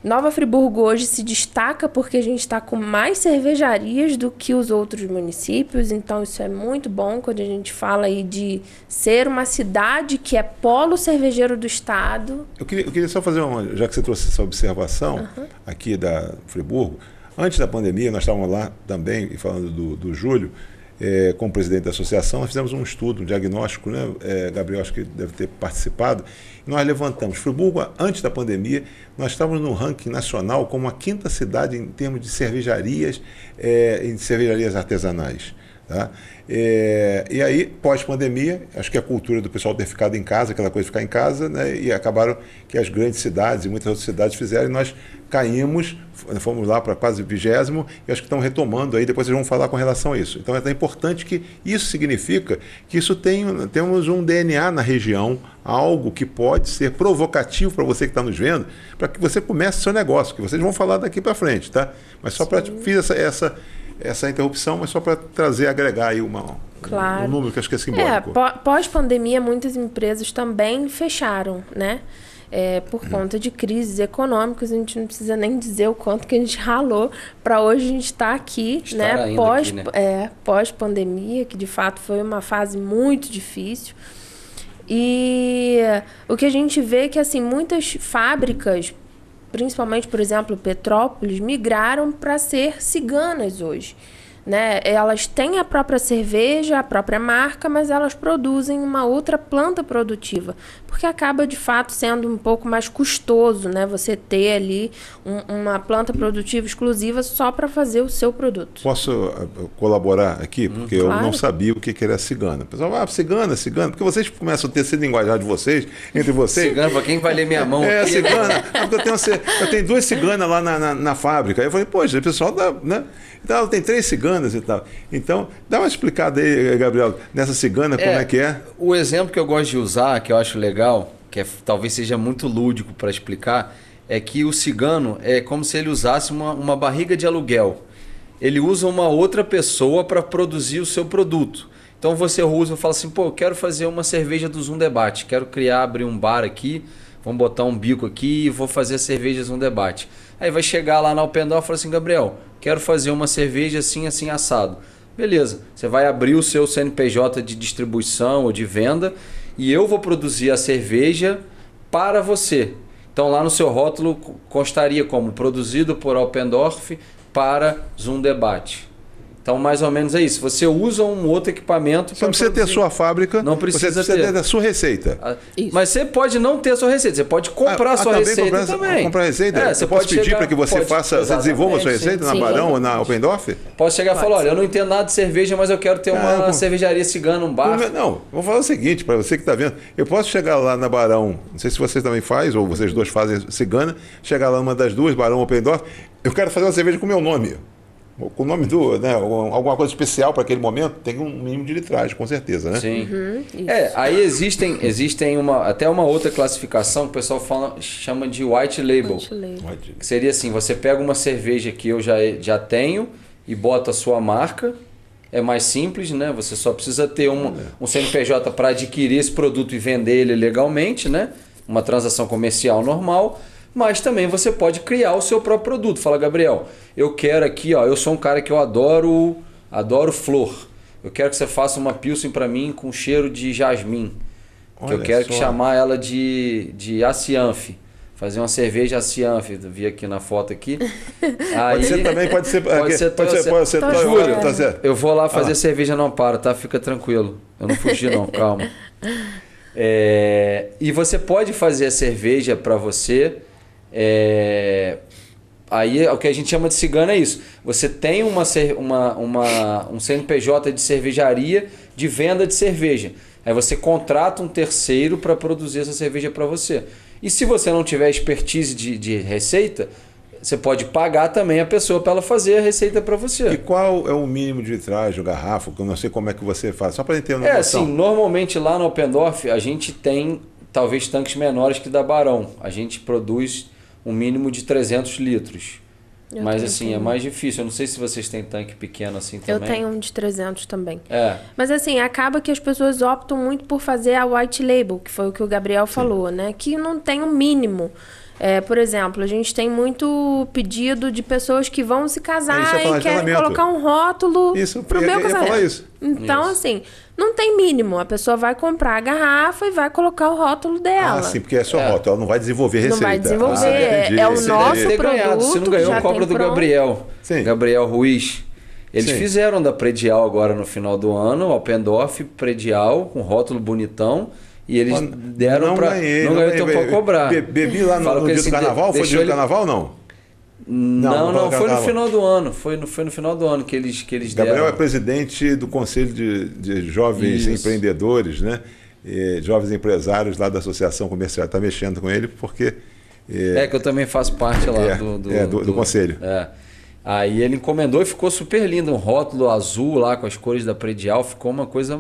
Nova Friburgo hoje se destaca porque a gente está com mais cervejarias do que os outros municípios, então isso é muito bom quando a gente fala aí de ser uma cidade que é polo cervejeiro do estado. Eu queria só fazer já que você trouxe essa observação aqui da Friburgo, antes da pandemia, nós estávamos lá também, falando do Júlio, como presidente da associação, nós fizemos um estudo, um diagnóstico, né? Gabriel acho que deve ter participado, e nós levantamos, Friburgo, antes da pandemia, nós estávamos no ranking nacional como a 5ª cidade em termos de cervejarias, em cervejarias artesanais. Tá? E aí, pós-pandemia, acho que a cultura do pessoal ter ficado em casa, aquela coisa de ficar em casa, né? E acabaram que as grandes cidades e muitas outras cidades fizeram, e nós caímos, fomos lá para quase 20º, e acho que estão retomando aí, depois vocês vão falar com relação a isso. Então é importante que isso significa que isso temos um DNA na região, algo que pode ser provocativo para você que está nos vendo, para que você comece seu negócio, que vocês vão falar daqui para frente, tá? Mas só para fiz essa interrupção, mas só para agregar aí um número que acho que é simbólico. Pós-pandemia, muitas empresas também fecharam, né? Por conta de crises econômicas, a gente não precisa nem dizer o quanto que a gente ralou para hoje a gente estar aqui, né? Pós-pandemia, que de fato foi uma fase muito difícil. E o que a gente vê é que assim, muitas fábricas, principalmente, por exemplo, Petrópolis, migraram para ser ciganas hoje. Né? Elas têm a própria cerveja, a própria marca, mas elas produzem uma outra planta produtiva, porque acaba de fato sendo um pouco mais custoso, né? Você ter ali uma planta produtiva exclusiva só para fazer o seu produto. Posso colaborar aqui? Porque eu não sabia o que era cigana. O pessoal, cigana, porque vocês começam a ter esse linguajar de vocês, entre vocês. Cigana, para quem vai ler minha mão. Cigana. Eu tenho 2 ciganas lá na fábrica. Aí eu falei, poxa, o pessoal dá, né? Então, tem 3 ciganas e tal. Então, dá uma explicada aí, Gabriel, nessa cigana, como é que é? O exemplo que eu gosto de usar, que eu acho legal, que talvez seja muito lúdico para explicar, é que o cigano é como se ele usasse uma barriga de aluguel. Ele usa uma outra pessoa para produzir o seu produto. Então, você usa e fala assim, eu quero fazer uma cerveja do Zoom Debate, quero abrir um bar aqui, vamos botar um bico aqui e vou fazer a cerveja Zoom Debate. Aí vai chegar lá na Open Door e fala assim, Gabriel, quero fazer uma cerveja assim, assim, assado. Beleza, você vai abrir o seu CNPJ de distribuição ou de venda e eu vou produzir a cerveja para você. Então lá no seu rótulo constaria como produzido por Alpendorf para Zoom Debate. Então, mais ou menos é isso. Você usa um outro equipamento. Você não precisa ter a sua fábrica. Não precisa você ter a sua receita. Mas você pode não ter a sua receita. Você pode comprar a sua receita também. Comprar a receita? Você pode pedir para que você você desenvolva a sua receita na Barão ou na Alpendorf? Pode chegar e falar, olha, eu não entendo nada de cerveja, mas eu quero ter uma cervejaria cigana, um bar. Não, vou falar o seguinte, para você que está vendo. Eu posso chegar lá na Barão, não sei se vocês também fazem, ou vocês dois fazem cigana, chegar lá numa das duas, Barão ou Alpendorf, eu quero fazer uma cerveja com o meu nome. Com o nome alguma coisa especial para aquele momento, tem um mínimo de litragem, com certeza, né? Sim. Aí existem até uma outra classificação que o pessoal chama de white label. Que seria assim, você pega uma cerveja que eu já tenho e bota a sua marca, é mais simples, né? Você só precisa ter um CNPJ para adquirir esse produto e vender ele legalmente, né? Uma transação comercial normal. Mas também você pode criar o seu próprio produto. Fala, Gabriel, eu quero aqui, eu sou um cara que eu adoro flor. Eu quero que você faça uma pilsen para mim com cheiro de jasmim. Que eu quero chamar ela de acianfe. Fazer uma cerveja acianfe. Vi aqui na foto aqui. Aí, pode ser também, pode ser. Júlio, eu vou lá fazer cerveja no Amparo, tá? Fica tranquilo. Eu não fugi não, calma. E você pode fazer a cerveja para você. Aí o que a gente chama de cigana é isso. Você tem um CNPJ de cervejaria de venda de cerveja. Aí você contrata um terceiro para produzir essa cerveja para você. E se você não tiver expertise de receita, você pode pagar também a pessoa para ela fazer a receita para você. E qual é o mínimo de litragem, garrafa? Que eu não sei como é que você faz. Só para entender uma noção. Assim, normalmente lá no Alpendorf a gente tem talvez tanques menores que da Barão. A gente produz um mínimo de 300 litros. Mas assim, é mais difícil. Eu não sei se vocês têm tanque pequeno assim também. Eu tenho um de 300 também. Mas assim, acaba que as pessoas optam muito por fazer a white label, que foi o que o Gabriel falou, né? Que não tem um mínimo. Por exemplo, a gente tem muito pedido de pessoas que vão se casar Isso, eu ia falar e de querem casamento. colocar um rótulo Isso, pro eu meu ia falar casamento. isso. Então, Isso. assim, não tem mínimo. A pessoa vai comprar a garrafa e vai colocar o rótulo dela. Ah, sim, porque é só rótulo, ela não vai desenvolver Não receita. vai desenvolver, Entendi. é o Esse nosso daí- Ter ganhado. Se não produto, ganhou, já cobra tem do pronto. Gabriel. Sim. Gabriel Ruiz. Eles Sim. fizeram da predial agora no final do ano, Oppendorf, predial, com rótulo bonitão. E eles deram para. Não ganhei, então pode cobrar. Bebi lá no dia do carnaval? Foi no dia do carnaval, não? Não, foi no final do ano. Foi no final do ano que eles Gabriel deram. é presidente do Conselho de Jovens Isso. Empreendedores, né? Jovens empresários lá da Associação Comercial. Está mexendo com ele porque... Que eu também faço parte lá do conselho. Aí ele encomendou e ficou super lindo. Um rótulo azul lá com as cores da predial. Ficou uma coisa...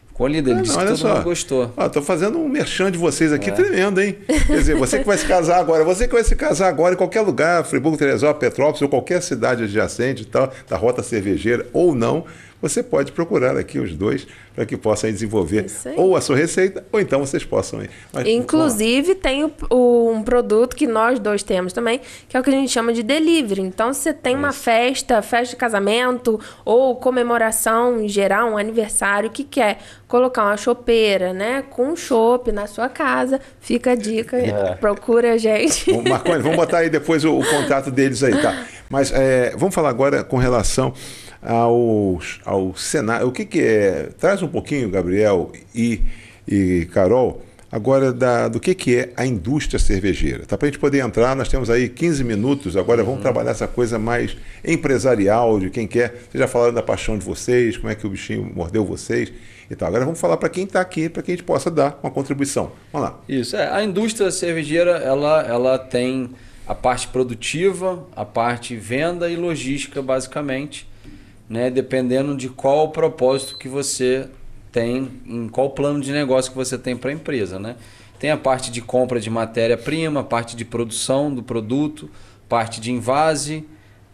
Ficou lindo. Ele disse que todo mundo gostou. Estou fazendo um merchan de vocês aqui tremendo, hein? Quer dizer, você que vai se casar agora em qualquer lugar, Friburgo, Teresópolis, Petrópolis ou qualquer cidade adjacente e tal, da rota cervejeira ou não, você pode procurar aqui os dois para que possam desenvolver ou a sua receita ou então vocês possam ir. Mas, inclusive, tem um produto que nós dois temos também, que é o que a gente chama de delivery. Então, se você tem uma festa de casamento ou comemoração em geral, um aniversário, que quer colocar uma chopeira, né, com chopp na sua casa, fica a dica, procura a gente. Marconi, vamos botar aí depois o contato deles aí, tá? Mas vamos falar agora com relação ao cenário. O que é? Traz um pouquinho, Gabriel e Carol, agora do que é a indústria cervejeira. Tá? Para a gente poder entrar, nós temos aí 15 minutos, agora vamos trabalhar essa coisa mais empresarial, de quem quer. Vocês já falaram da paixão de vocês, como é que o bichinho mordeu vocês e tal. Agora vamos falar para quem está aqui, para que a gente possa dar uma contribuição. Vamos lá. Isso, a indústria cervejeira, ela tem a parte produtiva, a parte venda e logística, basicamente, né? Dependendo de qual o propósito que você tem, em qual plano de negócio que você tem para a empresa, né? Tem a parte de compra de matéria-prima, a parte de produção do produto, parte de envase,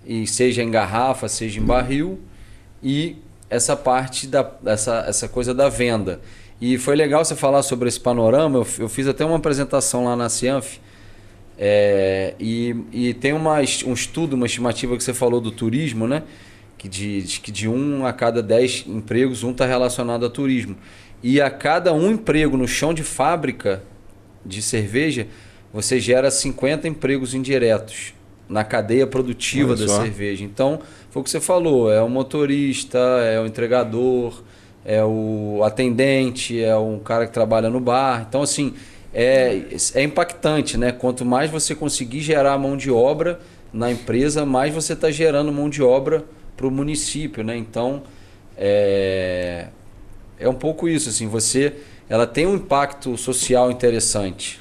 e seja em garrafa, seja em barril, e essa parte essa coisa da venda. E foi legal você falar sobre esse panorama. Eu fiz até uma apresentação lá na Cianf, e tem um estudo, uma estimativa que você falou do turismo, né? Que de 1 a cada 10 empregos, um está relacionado a turismo. E a cada um emprego no chão de fábrica de cerveja, você gera 50 empregos indiretos na cadeia produtiva da cerveja. Então, foi o que você falou, é o motorista, é o entregador, é o atendente, é um cara que trabalha no bar. Então, assim, é impactante, né? Quanto mais você conseguir gerar mão de obra na empresa, mais você está gerando mão de obra para o município, né? Então, é um pouco isso, assim, ela tem um impacto social interessante.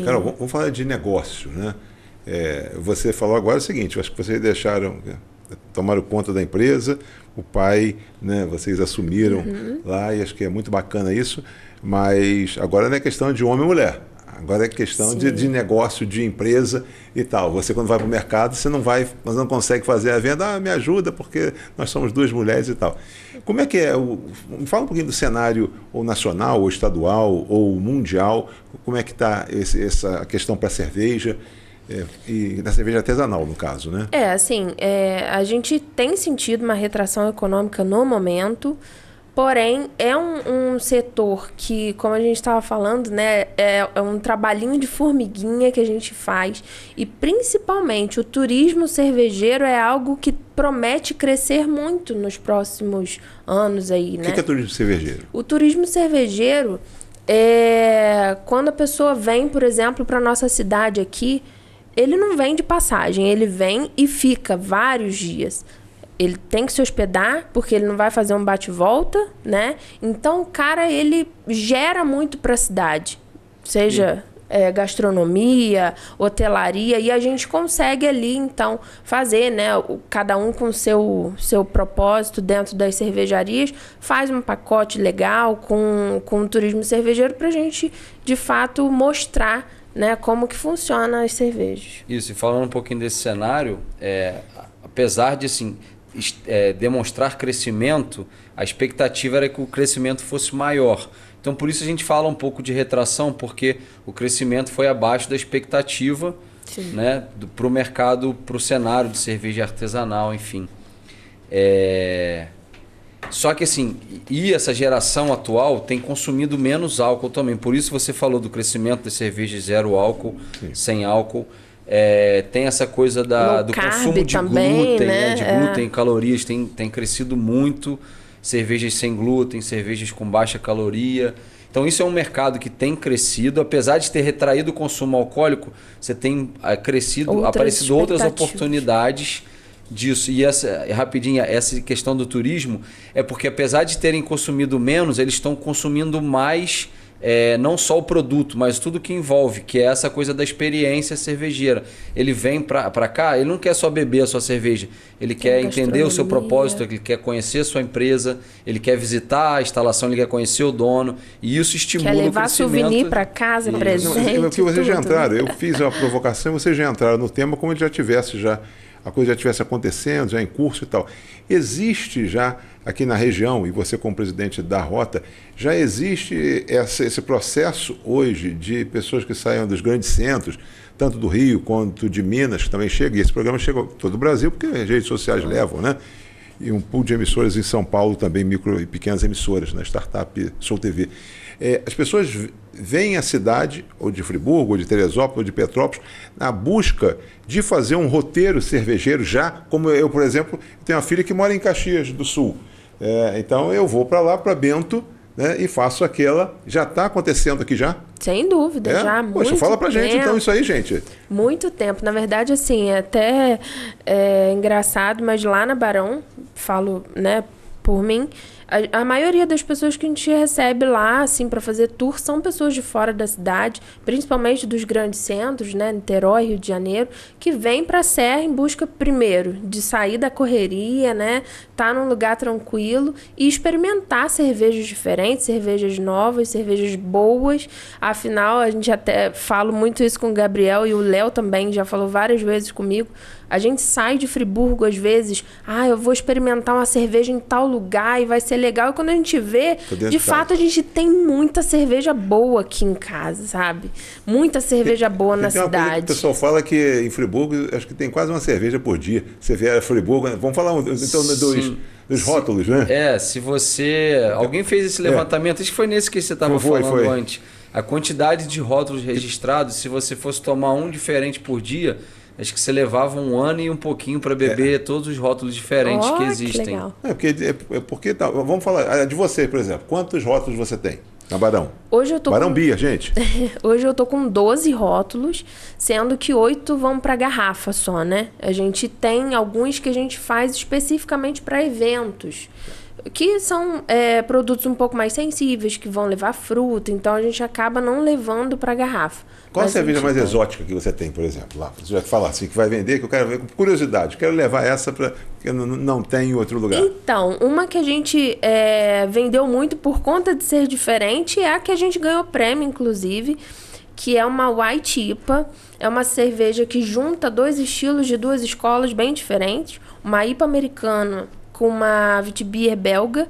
Carol, vamos falar de negócio, né? Você falou agora o seguinte, acho que vocês tomaram conta da empresa, o pai, né, vocês assumiram lá, e acho que é muito bacana isso, mas agora não é questão de homem e mulher. Agora é questão de negócio, de empresa e tal. Você, quando vai para o mercado, você não consegue fazer a venda. Me ajuda, porque nós somos duas mulheres e tal. Como é que é? Me fala um pouquinho do cenário ou nacional, ou estadual, ou mundial. Como é que está essa questão para a cerveja, e na cerveja artesanal, no caso, né? A gente tem sentido uma retração econômica no momento. Porém, é um setor que, como a gente estava falando, né, é um trabalhinho de formiguinha que a gente faz. E, principalmente, o turismo cervejeiro é algo que promete crescer muito nos próximos anos aí, né? O que é turismo cervejeiro? O turismo cervejeiro é quando a pessoa vem, por exemplo, para a nossa cidade aqui, ele não vem de passagem, ele vem e fica vários dias. Ele tem que se hospedar, porque ele não vai fazer um bate-volta, né? Então, o cara, ele gera muito para a cidade. Seja gastronomia, hotelaria, e a gente consegue ali, então, fazer, né? Cada um com o seu propósito dentro das cervejarias, faz um pacote legal com o turismo cervejeiro para a gente, de fato, mostrar, né, como que funciona as cervejas. Isso, e falando um pouquinho desse cenário, apesar de, assim, demonstrar crescimento, a expectativa era que o crescimento fosse maior. Então, por isso a gente fala um pouco de retração, porque o crescimento foi abaixo da expectativa né, para o mercado, para o cenário de cerveja artesanal, enfim. Só que assim, e essa geração atual tem consumido menos álcool também. Por isso você falou do crescimento das cervejas zero álcool, sem álcool. Tem essa coisa do consumo de também, glúten, né? De glúten e calorias, tem crescido muito. Cervejas sem glúten, cervejas com baixa caloria. Então isso é um mercado que tem crescido, apesar de ter retraído o consumo alcoólico, você tem aparecido outras oportunidades disso. E rapidinho, essa questão do turismo é porque apesar de terem consumido menos, eles estão consumindo mais, não só o produto, mas tudo que envolve, que é essa coisa da experiência cervejeira. Ele vem para cá, ele não quer só beber a sua cerveja, ele quer entender o seu propósito, ele quer conhecer a sua empresa, ele quer visitar a instalação, ele quer conhecer o dono, e isso estimula o crescimento. Quer levar souvenir para casa, presente, não, que vocês já tudo. entraram, eu fiz a provocação, vocês já entraram no tema como ele a coisa já estivesse acontecendo, já em curso e tal. Existe já aqui na região, e você como presidente da Rota, já existe esse processo hoje de pessoas que saiam dos grandes centros, tanto do Rio quanto de Minas, que também chega, e esse programa chega a todo o Brasil, porque as redes sociais levam, né? E um pool de emissoras em São Paulo, também micro e pequenas emissoras, na Startup Soul TV. As pessoas vêm à cidade, ou de Friburgo, ou de Teresópolis, ou de Petrópolis, na busca de fazer um roteiro cervejeiro já, como eu, por exemplo, tenho uma filha que mora em Caxias do Sul. Então eu vou para lá, para Bento, né, e faço aquela. Já está acontecendo aqui já? Sem dúvida, já há muito tempo. Fala pra gente então isso aí, gente. Muito tempo. Na verdade, assim, é até engraçado, mas lá na Barão, falo, né, por mim, a maioria das pessoas que a gente recebe lá, assim, para fazer tour são pessoas de fora da cidade, principalmente dos grandes centros, né, Niterói, Rio de Janeiro, que vêm para a Serra em busca, primeiro, de sair da correria, né, tá num lugar tranquilo e experimentar cervejas diferentes, cervejas novas, cervejas boas. Afinal, a gente até falo muito isso com o Gabriel e o Léo também já falou várias vezes comigo. A gente sai de Friburgo, às vezes, eu vou experimentar uma cerveja em tal lugar e vai ser legal. E quando a gente vê, de fato, a gente tem muita cerveja boa aqui em casa, sabe? Muita cerveja boa na cidade. O pessoal fala que em Friburgo, acho que tem quase uma cerveja por dia. Você vê a Friburgo, vamos falar então dos rótulos, né? Se você... Alguém fez esse levantamento, acho que foi nesse que você estava falando antes. A quantidade de rótulos registrados, se você fosse tomar um diferente por dia... Acho que você levava um ano e um pouquinho para beber todos os rótulos diferentes que existem. Que legal. Porque vamos falar de você, por exemplo. Quantos rótulos você tem na Barão? Hoje eu tô Barão Bia, gente. Hoje eu tô com 12 rótulos, sendo que 8 vão para garrafa só, né? A gente tem alguns que a gente faz especificamente para eventos, que são produtos um pouco mais sensíveis, que vão levar fruta, então a gente acaba não levando para garrafa. Qual a cerveja mais exótica que você tem, por exemplo, lá? Você vai falar assim, que vai vender, que eu quero ver com curiosidade, quero levar essa para que não tem em outro lugar. Então, uma que a gente vendeu muito por conta de ser diferente é a que a gente ganhou prêmio, inclusive, que é uma White IPA. É uma cerveja que junta dois estilos de duas escolas bem diferentes, uma IPA americana com uma Witbier belga.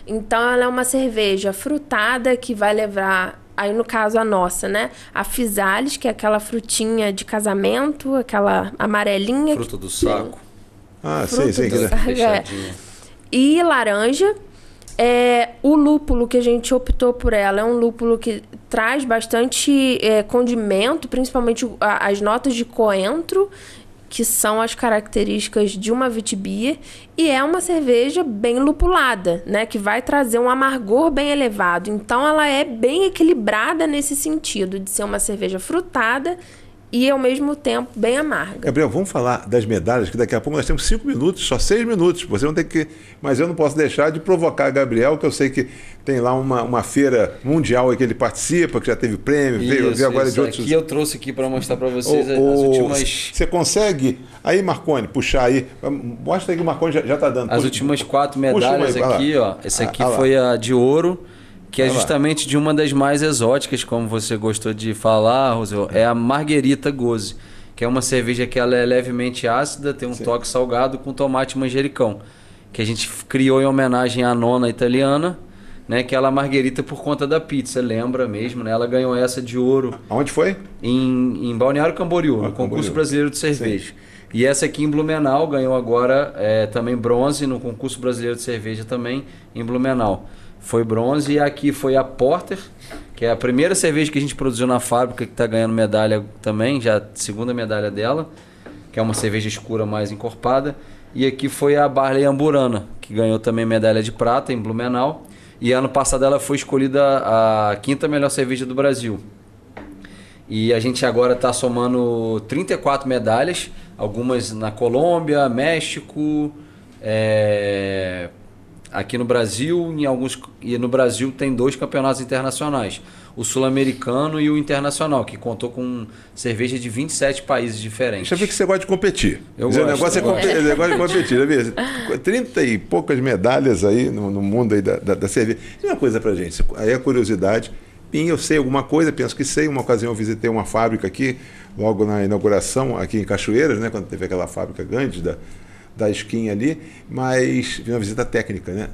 Então, ela é uma cerveja frutada que vai levar... Aí, no caso, a nossa, né? A Physalis, que é aquela frutinha de casamento, aquela amarelinha. Fruta do saco. Sim. Fechadinha. E laranja. O lúpulo que a gente optou por ela é um lúpulo que traz bastante condimento, principalmente as notas de coentro, que são as características de uma Witbier, e é uma cerveja bem lupulada, né, que vai trazer um amargor bem elevado. Então ela é bem equilibrada nesse sentido, de ser uma cerveja frutada e ao mesmo tempo bem amarga. Gabriel, vamos falar das medalhas, que daqui a pouco nós temos 5 minutos, só 6 minutos. Você não tem que... Mas eu não posso deixar de provocar Gabriel, que eu sei que tem lá uma feira mundial que ele participa, que já teve prêmio, veio agora de outros... Aqui eu trouxe aqui para mostrar para vocês as últimas... Você consegue... Aí, Marconi, puxar aí. Mostra aí que o Marconi já está dando. As últimas 4 medalhas aqui, ó. Essa aqui foi a de ouro, que é justamente de uma das mais exóticas, como você gostou de falar, Rosel, é a Margherita Gose, que é uma cerveja que ela é levemente ácida, tem um toque salgado com tomate manjericão, que a gente criou em homenagem à nona italiana, né? Que é a Marguerita por conta da pizza, lembra mesmo, né? Ela ganhou essa de ouro. Aonde foi? Em Balneário Camboriú, no concurso brasileiro de cerveja. Sim. E essa aqui em Blumenau ganhou agora também bronze no concurso brasileiro de cerveja também em Blumenau. Foi bronze. E aqui foi a Porter, que é a primeira cerveja que a gente produziu na fábrica, que está ganhando medalha também, já a segunda medalha dela, que é uma cerveja escura mais encorpada. E aqui foi a Barley Amburana, que ganhou também medalha de prata em Blumenau. E ano passado ela foi escolhida a 5ª melhor cerveja do Brasil. E a gente agora está somando 34 medalhas, algumas na Colômbia, México, aqui no Brasil, e no Brasil tem 2 campeonatos internacionais, o sul-americano e o internacional, que contou com cerveja de 27 países diferentes. Deixa eu ver que você gosta de competir. Eu gosto. O negócio é negócio de competir. 30 e poucas medalhas aí no mundo aí da cerveja. Diz uma coisa pra gente, aí a curiosidade. Eu sei alguma coisa, penso que sei. Uma ocasião eu visitei uma fábrica aqui, logo na inauguração, aqui em Cachoeiras, né, quando teve aquela fábrica grande da Skin ali, mas uma visita técnica, né?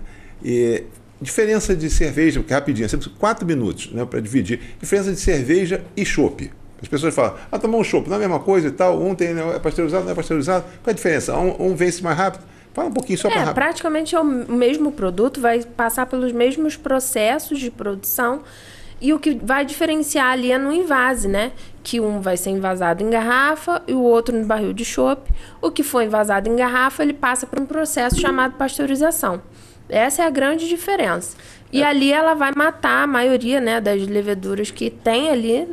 E diferença de cerveja, porque rapidinho, sempre 4 minutos, né, para dividir. Diferença de cerveja e chopp. As pessoas falam, tomar um chopp, não é a mesma coisa e tal, um tem, é pasteurizado, não é pasteurizado. Qual é a diferença? Um vence mais rápido? Fala um pouquinho só para rápido. Praticamente é o mesmo produto, vai passar pelos mesmos processos de produção. E o que vai diferenciar ali é no envase, né? Que um vai ser envasado em garrafa e o outro no barril de chopp. O que for envasado em garrafa, ele passa por um processo chamado pasteurização. Essa é a grande diferença. E ali ela vai matar a maioria, né, das leveduras que tem ali,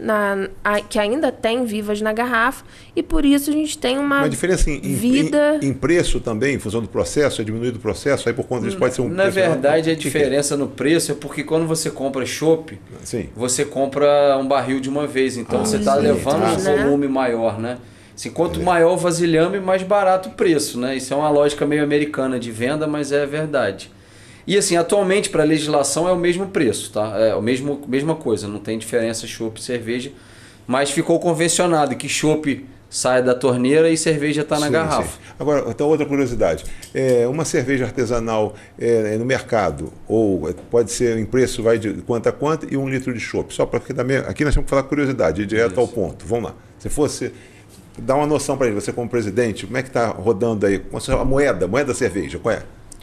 que ainda tem vivas na garrafa. E por isso a gente tem uma diferença vida... em preço também, em função do processo, é diminuído o processo, aí por conta disso pode ser um... Na verdade, a diferença no preço é porque quando você compra chopp, você compra um barril de uma vez. Então você está levando um volume maior, né? Assim, quanto maior o vasilhame, mais barato o preço, né? Isso é uma lógica meio americana de venda, mas é verdade. E assim, atualmente para a legislação é o mesmo preço, tá? É a mesma coisa, não tem diferença chopp e cerveja, mas ficou convencionado que chopp sai da torneira e cerveja está na garrafa. Sim. Agora, então outra curiosidade, uma cerveja artesanal no mercado, ou pode ser em preço, vai de quanto a quanto, e 1 litro de chopp, só para aqui nós temos que falar curiosidade, ir direto ao ponto, vamos lá. Se fosse... Dá uma noção para ele, você como presidente, como é que está rodando aí a moeda da cerveja, qual é?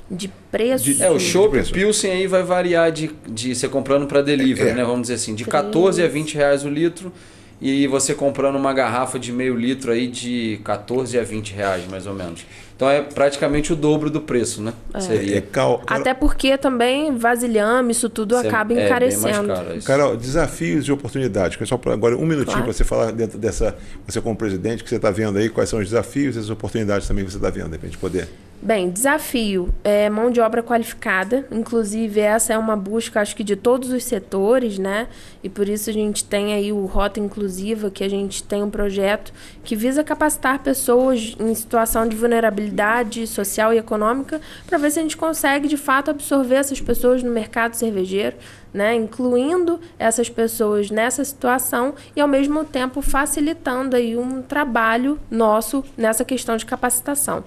De preço? O chopp Pilsen aí vai variar de você comprando para delivery, né? Vamos dizer assim, de 14 a 20 reais o litro, e você comprando uma garrafa de meio litro aí de 14 a 20 reais, mais ou menos. Então é praticamente o dobro do preço, né? Seria. Até porque também vasilhame, isso tudo acaba encarecendo. Carol, desafios e oportunidades. Só agora 1 minutinho para você falar dentro dessa, você como presidente, que você está vendo aí, quais são os desafios e as oportunidades também que você está vendo aí para a gente poder... Bem, desafio é mão de obra qualificada, inclusive essa é uma busca, acho que de todos os setores, né? E por isso a gente tem aí o Rota Inclusiva, que a gente tem um projeto que visa capacitar pessoas em situação de vulnerabilidade social e econômica para ver se a gente consegue, de fato, absorver essas pessoas no mercado cervejeiro, né? Incluindo essas pessoas nessa situação e, ao mesmo tempo, facilitando aí um trabalho nosso nessa questão de capacitação.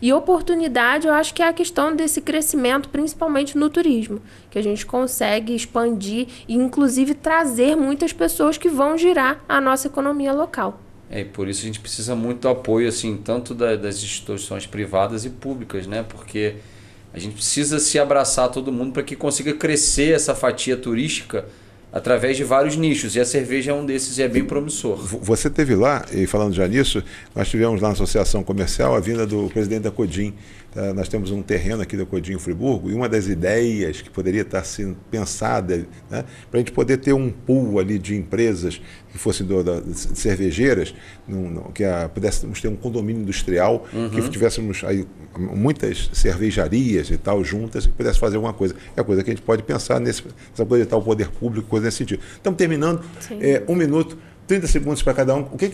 E oportunidade, eu acho que é a questão desse crescimento, principalmente no turismo, que a gente consegue expandir e, inclusive, trazer muitas pessoas que vão girar a nossa economia local. E por isso a gente precisa muito do apoio, assim, tanto das instituições privadas e públicas, né? Porque a gente precisa se abraçar todo mundo para que consiga crescer essa fatia turística através de vários nichos, e a cerveja é um desses e é bem promissor. Você esteve lá, e falando já nisso, nós tivemos lá na Associação Comercial a vinda do presidente da Codim. Nós temos um terreno aqui da Codim em Friburgo, e uma das ideias que poderia estar sendo pensada, né, para a gente poder ter um pool ali de empresas que fossem de cervejeiras, que pudéssemos ter um condomínio industrial, que tivéssemos aí muitas cervejarias e tal juntas, e pudesse fazer alguma coisa. É a coisa que a gente pode pensar nessa coisa de tal poder público, coisa nesse sentido. Estamos terminando, 1 minuto. 30 segundos para cada um. O que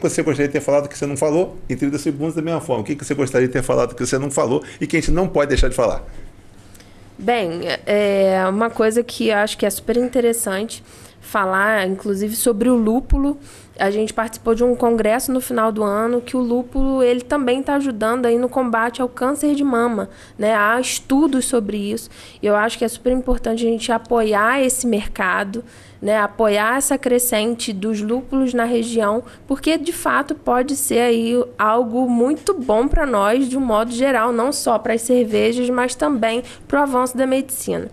você gostaria de ter falado que você não falou? E 30 segundos da mesma forma. O que você gostaria de ter falado que você não falou e que a gente não pode deixar de falar? Bem, uma coisa que eu acho que é super interessante falar, inclusive, sobre o lúpulo. A gente participou de um congresso no final do ano que o lúpulo ele também está ajudando aí no combate ao câncer de mama, né? Há estudos sobre isso e eu acho que é super importante a gente apoiar esse mercado, né? Apoiar essa crescente dos lúpulos na região, porque de fato pode ser aí algo muito bom para nós de um modo geral, não só para as cervejas, mas também para o avanço da medicina.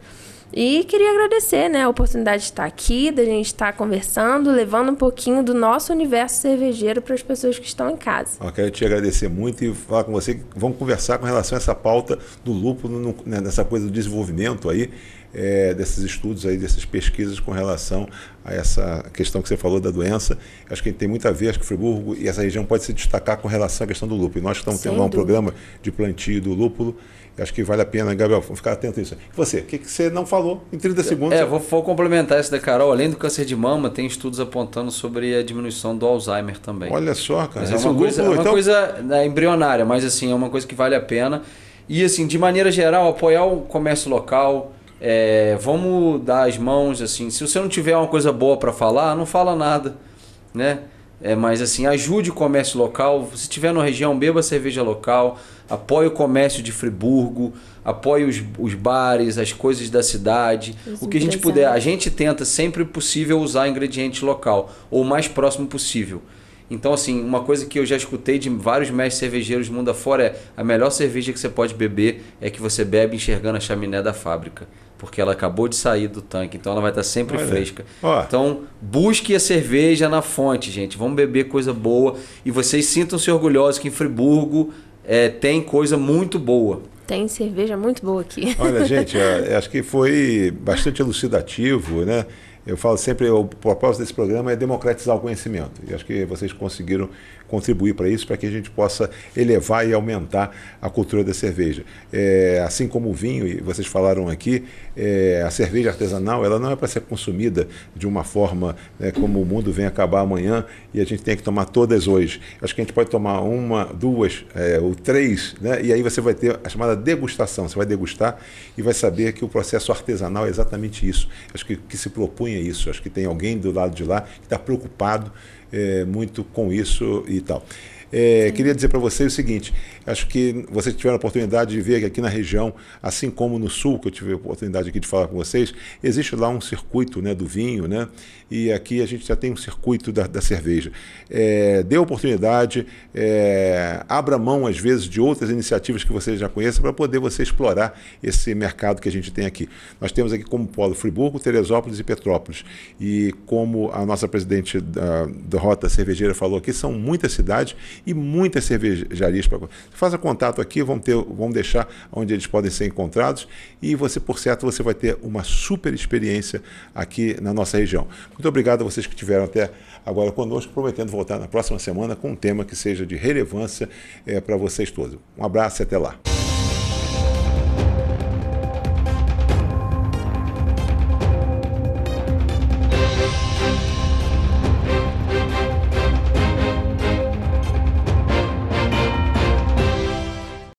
E queria agradecer, né, a oportunidade de estar aqui, da gente estar conversando, levando um pouquinho do nosso universo cervejeiro para as pessoas que estão em casa. Eu quero te agradecer muito e falar com você que vamos conversar com relação a essa pauta do lúpulo, nessa coisa do desenvolvimento aí, desses estudos aí, dessas pesquisas com relação a essa questão que você falou da doença. Acho que tem muito a ver, acho que Friburgo e essa região pode se destacar com relação à questão do lúpulo. E nós estamos tendo lá um programa de plantio do lúpulo. Acho que vale a pena, Gabriel, vamos ficar atento a isso. E você, o que você não falou em 30 segundos? Vou complementar isso da Carol. Além do câncer de mama, tem estudos apontando sobre a diminuição do Alzheimer também. Olha só, cara. Mas é uma coisa embrionária, mas assim, é uma coisa que vale a pena. E assim, de maneira geral, apoiar o comércio local. Vamos dar as mãos, assim. Se você não tiver uma coisa boa para falar, não fala nada, né? Mas assim, ajude o comércio local. Se estiver na região, beba cerveja local. Apoie o comércio de Friburgo. Apoie os bares, as coisas da cidade. O que a gente puder. A gente tenta sempre possível usar ingrediente local, ou o mais próximo possível. Então, assim, uma coisa que eu já escutei de vários mestres cervejeiros do mundo afora é: a melhor cerveja que você pode beber é que você bebe enxergando a chaminé da fábrica. Porque ela acabou de sair do tanque, então ela vai estar sempre fresca. Então, busque a cerveja na fonte, gente. Vamos beber coisa boa. E vocês sintam-se orgulhosos que em Friburgo tem coisa muito boa. Tem cerveja muito boa aqui. Olha, gente, acho que foi bastante elucidativo, né? Eu falo sempre, o propósito desse programa é democratizar o conhecimento. E acho que vocês conseguiram contribuir para isso, para que a gente possa elevar e aumentar a cultura da cerveja. Assim como o vinho, e vocês falaram aqui, a cerveja artesanal ela não é para ser consumida de uma forma como o mundo vem acabar amanhã e a gente tem que tomar todas hoje. Acho que a gente pode tomar uma, duas ou três, né? E aí você vai ter a chamada degustação. Você vai degustar e vai saber que o processo artesanal é exatamente isso. Acho que se propunha isso. Acho que tem alguém do lado de lá que está preocupado muito com isso e tal. Queria dizer para vocês o seguinte: acho que vocês tiveram a oportunidade de ver que aqui na região, assim como no sul, que eu tive a oportunidade aqui de falar com vocês, existe lá um circuito, né, do vinho, né? E aqui a gente já tem um circuito da cerveja. Dê oportunidade, abra mão às vezes de outras iniciativas que vocês já conheçam para poder você explorar esse mercado que a gente tem aqui. Nós temos aqui como polo Friburgo, Teresópolis e Petrópolis. E como a nossa presidente da Rota Cervejeira falou aqui, são muitas cidades e muitas cervejarias. Faça contato aqui, vamos deixar onde eles podem ser encontrados e você, por certo, você vai ter uma super experiência aqui na nossa região. Muito obrigado a vocês que estiveram até agora conosco, prometendo voltar na próxima semana com um tema que seja de relevância para vocês todos. Um abraço e até lá.